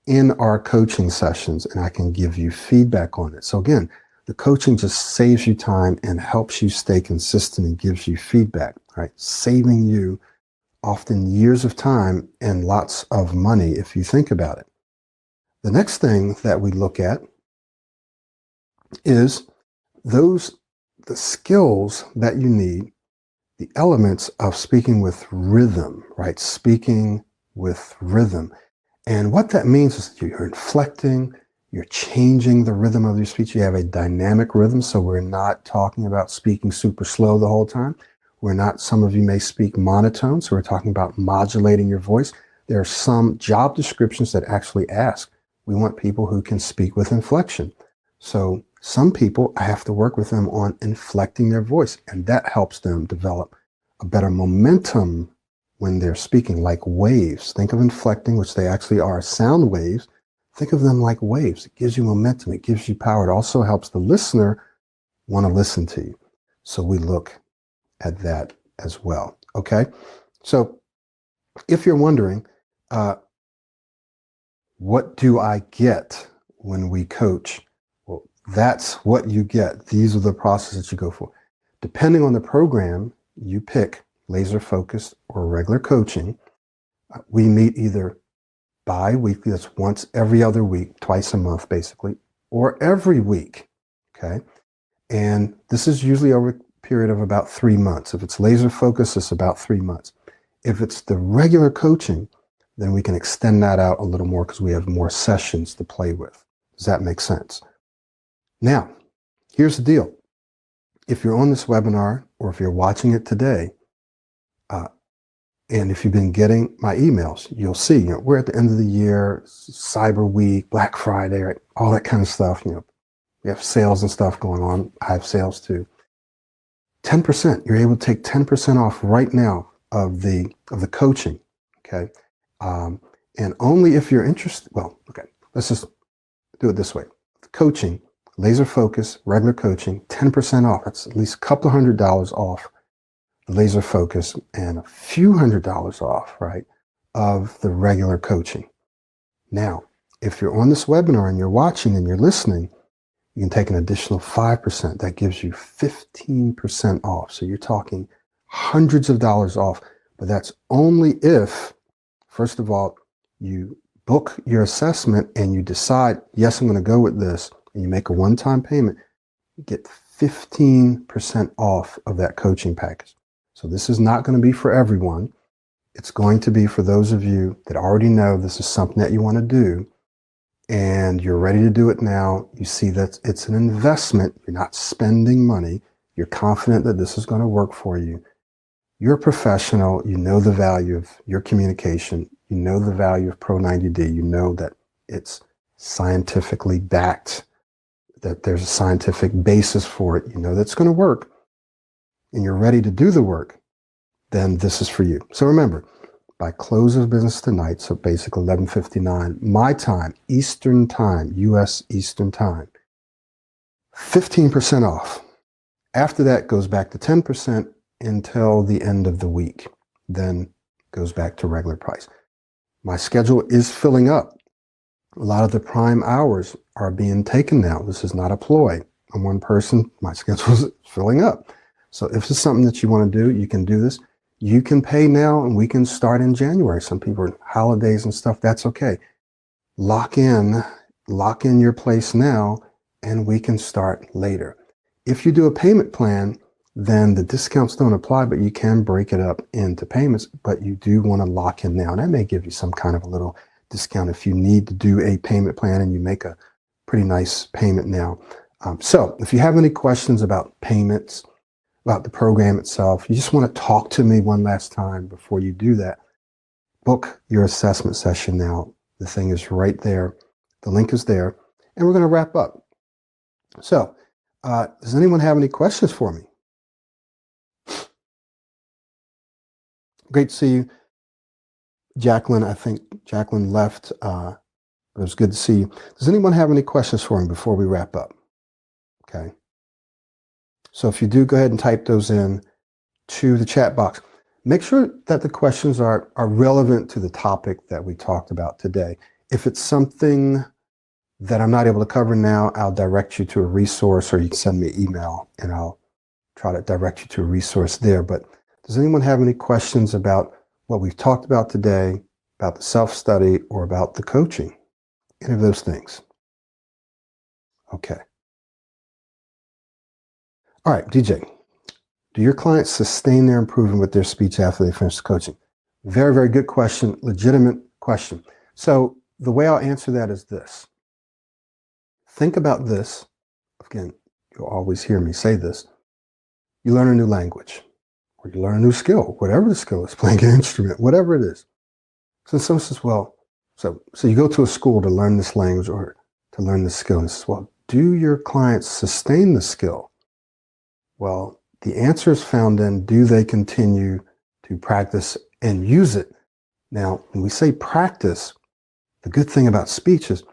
A: in our coaching sessions, and I can give you feedback on it. So again, the coaching just saves you time and helps you stay consistent and gives you feedback, right? Saving you often years of time and lots of money if you think about it. The next thing that we look at is the skills that you need, the elements of speaking with rhythm, right? Speaking with rhythm. And what that means is that you're inflecting, you're changing the rhythm of your speech. You have a dynamic rhythm, so we're not talking about speaking super slow the whole time. We're not, some of you may speak monotone, so we're talking about modulating your voice. There are some job descriptions that actually ask, we want people who can speak with inflection. So some people, I have to work with them on inflecting their voice, and that helps them develop a better momentum when they're speaking, like waves. Think of inflecting, which they actually are sound waves. Think of them like waves. It gives you momentum. It gives you power. It also helps the listener want to listen to you. So we look at that as well. Okay. So if you're wondering, what do I get when we coach? Well, that's what you get. These are the processes that you go for. Depending on the program you pick, laser focused or regular coaching, we meet either bi-weekly, that's once every other week, twice a month basically, or every week. Okay. And this is usually over a period of about 3 months. If it's laser focused, it's about 3 months. If it's the regular coaching, then we can extend that out a little more because we have more sessions to play with. Does that make sense? Now, here's the deal. If you're on this webinar or if you're watching it today, and if you've been getting my emails, you'll see, we're at the end of the year, Cyber Week, Black Friday, right? All that kind of stuff. We have sales and stuff going on. I have sales too. 10%, you're able to take 10% off right now of the coaching. Okay. And only if you're interested, well, okay, let's just do it this way. Coaching, laser focus, regular coaching, 10% off. That's at least a couple of $100 off the laser focus and a few $100 off, right, of the regular coaching. Now, if you're on this webinar and you're watching and you're listening, you can take an additional 5%. That gives you 15% off. So you're talking hundreds of dollars off, but that's only if, first of all, you book your assessment and you decide, yes, I'm going to go with this, and you make a one-time payment, you get 15% off of that coaching package. So this is not going to be for everyone. It's going to be for those of you that already know this is something that you want to do and you're ready to do it now. You see that it's an investment. You're not spending money. You're confident that this is going to work for you. You're a professional. You know the value of your communication. You know the value of Pro 90D. You know that it's scientifically backed, that there's a scientific basis for it. You know that's going to work, and you're ready to do the work, then this is for you. So remember, by close of business tonight, so basically 11:59, my time, Eastern time, US Eastern time, 15% off. After that goes back to 10% until the end of the week, then goes back to regular price. My schedule is filling up. A lot of the prime hours are being taken now. This is not a ploy. I'm one person, my schedule is filling up. So if it's something that you want to do, you can do this. You can pay now and we can start in January. Some people are holidays and stuff. That's okay. Lock in your place now and we can start later. If you do a payment plan, then the discounts don't apply, but you can break it up into payments, but you do want to lock in now. And that may give you some kind of a little discount if you need to do a payment plan and you make a pretty nice payment now. So if you have any questions about payments, about the program itself, you just want to talk to me one last time before you do that, book your assessment session now. The thing is right there. The link is there. And we're going to wrap up. So does anyone have any questions for me? Great to see you. Jacqueline, I think Jacqueline left. It was good to see you. Does anyone have any questions for me before we wrap up? Okay. So if you do, go ahead and type those in to the chat box. Make sure that the questions are relevant to the topic that we talked about today. If it's something that I'm not able to cover now, I'll direct you to a resource, or you can send me an email and I'll try to direct you to a resource there. But does anyone have any questions about what we've talked about today, about the self-study, or about the coaching? Any of those things? Okay. All right, DJ, do your clients sustain their improvement with their speech after they finish the coaching? Very, very good question, legitimate question. So the way I'll answer that is this. Think about this. Again, you'll always hear me say this. You learn a new language, or you learn a new skill, whatever the skill is, playing an instrument, whatever it is. So someone says, well, so you go to a school to learn this language or to learn this skill. And says, well, do your clients sustain the skill? Well, the answer is found in, do they continue to practice and use it? Now, when we say practice, the good thing about speech is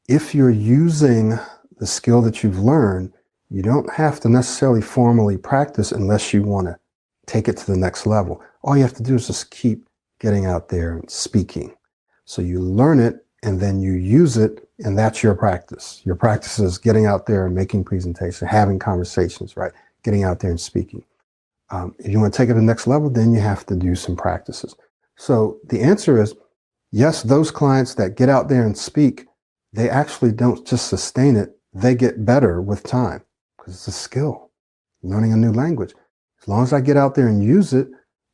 A: if you're using the skill that you've learned, you don't have to necessarily formally practice unless you want to take it to the next level. All you have to do is just keep getting out there and speaking. So you learn it and then you use it, and that's your practice. Your practice is getting out there and making presentations, having conversations, right? Getting out there and speaking. If you want to take it to the next level, then you have to do some practices. So the answer is yes, those clients that get out there and speak, they actually don't just sustain it, they get better with time because it's a skill, learning a new language. As long as I get out there and use it,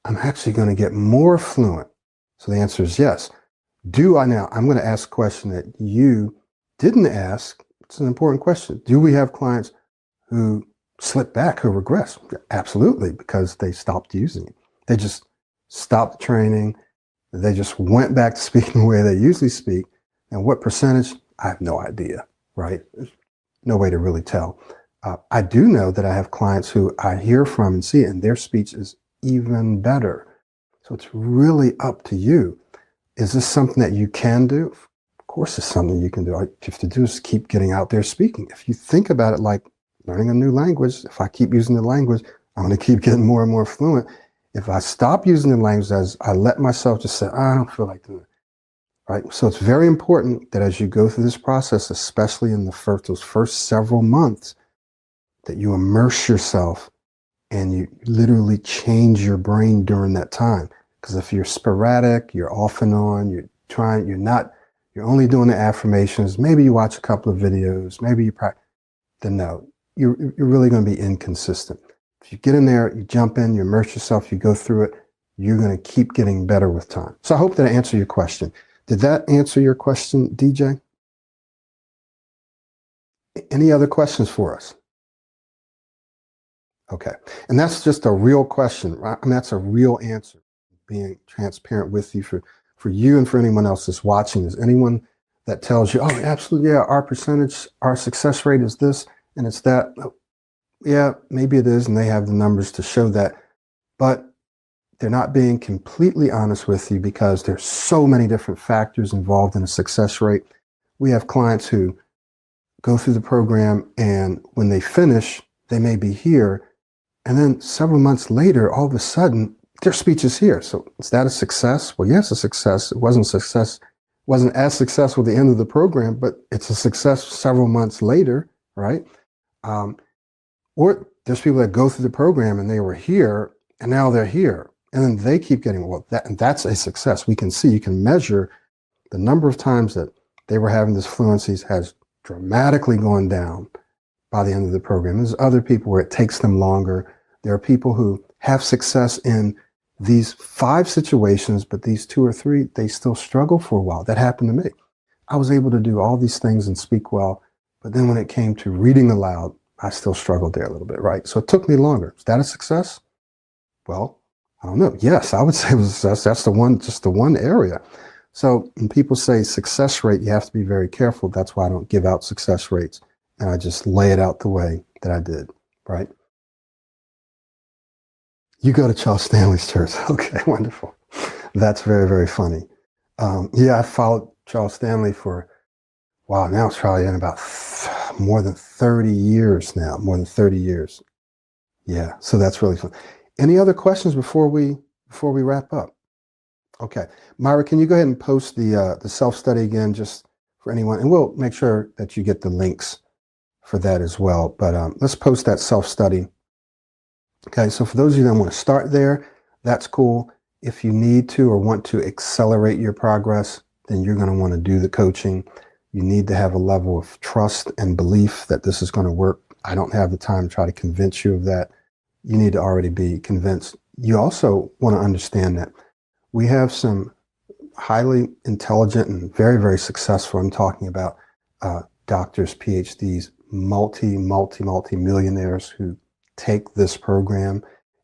A: I'm actually going to get more fluent. So the answer is yes. Do I now? I'm going to ask a question that you didn't ask. It's an important question. Do we have clients who slip back, who regress? Absolutely, because they stopped using it. They just stopped training. They just went back to speaking the way they usually speak. And what percentage? I have no idea, right? There's no way to really tell. I do know that I have clients who I hear from and see, and their speech is even better. So it's really up to you. Is this something that you can do? Of course it's something you can do. All you have to do is keep getting out there speaking. If you think about it like learning a new language, if I keep using the language, I'm going to keep getting more and more fluent. If I stop using the language, as I let myself just say, I don't feel like doing it, right? So it's very important that as you go through this process, especially in those first several months, that you immerse yourself and you literally change your brain during that time. Because if you're sporadic, you're off and on, you're only doing the affirmations, maybe you watch a couple of videos, maybe you practice, then no, you're really going to be inconsistent. If you get in there, you jump in, you immerse yourself, you go through it, you're going to keep getting better with time. So I hope that I answered your question. Did that answer your question, DJ? Any other questions for us? Okay. And that's just a real question, right? I mean, that's a real answer. Being transparent with you for you and for anyone else that's watching. Is anyone that tells you, oh, absolutely, yeah, our percentage, our success rate is this and it's that. Yeah, maybe it is, and they have the numbers to show that, but they're not being completely honest with you because there's so many different factors involved in a success rate. We have clients who go through the program, and when they finish, they may be here, and then several months later, all of a sudden, their speech is here. So is that a success? Well, yes, a success. It wasn't as successful at the end of the program, but it's a success several months later, right? Or there's people that go through the program and they were here and now they're here. And then they keep getting, well, that's a success. We can see, you can measure the number of times that they were having this fluency has dramatically gone down by the end of the program. There's other people where it takes them longer. There are people who have success in these 5 situations, but these 2 or 3, they still struggle for a while. That happened to me. I was able to do all these things and speak well But then when it came to reading aloud, I still struggled there a little bit, right? So it took me longer. Is that a success? Well, I don't know. Yes, I would say it was a success. That's the one, just the one area. So when people say success rate, you have to be very careful. That's why I don't give out success rates. And I just lay it out the way that I did, right? You go to Charles Stanley's church. Okay, wonderful. That's very, very funny. Yeah, I followed Charles Stanley for, wow, now it's probably in about more than 30 years now, more than 30 years. Yeah, so that's really fun. Any other questions before we wrap up? Okay, Myra, can you go ahead and post the self-study again, just for anyone, and we'll make sure that you get the links for that as well. But let's post that self-study. Okay, so for those of you that want to start there, that's cool. If you need to or want to accelerate your progress, then you're going to want to do the coaching. You need to have a level of trust and belief that this is going to work. I don't have the time to try to convince you of that. You need to already be convinced. You also want to understand that we have some highly intelligent and very, very successful, I'm talking about doctors, PhDs, multi-millionaires who take this program,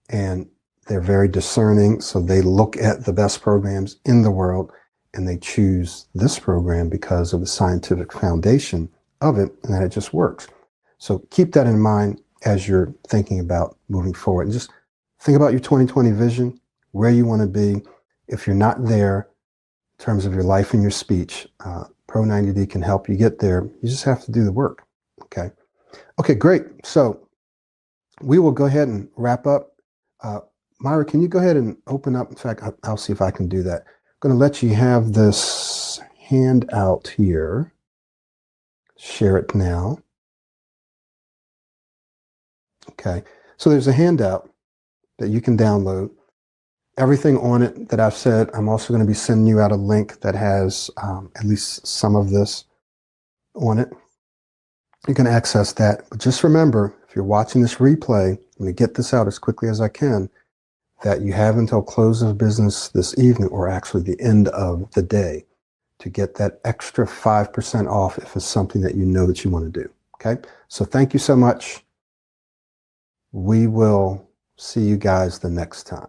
A: and they're very discerning. So they look at the best programs in the world and they choose this program because of the scientific foundation of it and that it just works. So keep that in mind as you're thinking about moving forward, and just think about your 2020 vision, where you want to be. If you're not there in terms of your life and your speech, Pro 90D can help you get there. You just have to do the work. Okay. Okay, great. So we will go ahead and wrap up. Myra, can you go ahead and open up? In fact, I'll see if I can do that. I'm going to let you have this handout here. Share it now. Okay. So there's a handout that you can download. Everything on it that I've said, I'm also going to be sending you out a link that has at least some of this on it. You can access that. But just remember, if you're watching this replay, I'm going to get this out as quickly as I can, that you have until close of business this evening, or actually the end of the day, to get that extra 5% off if it's something that you know that you want to do. Okay? So thank you so much. We will see you guys the next time.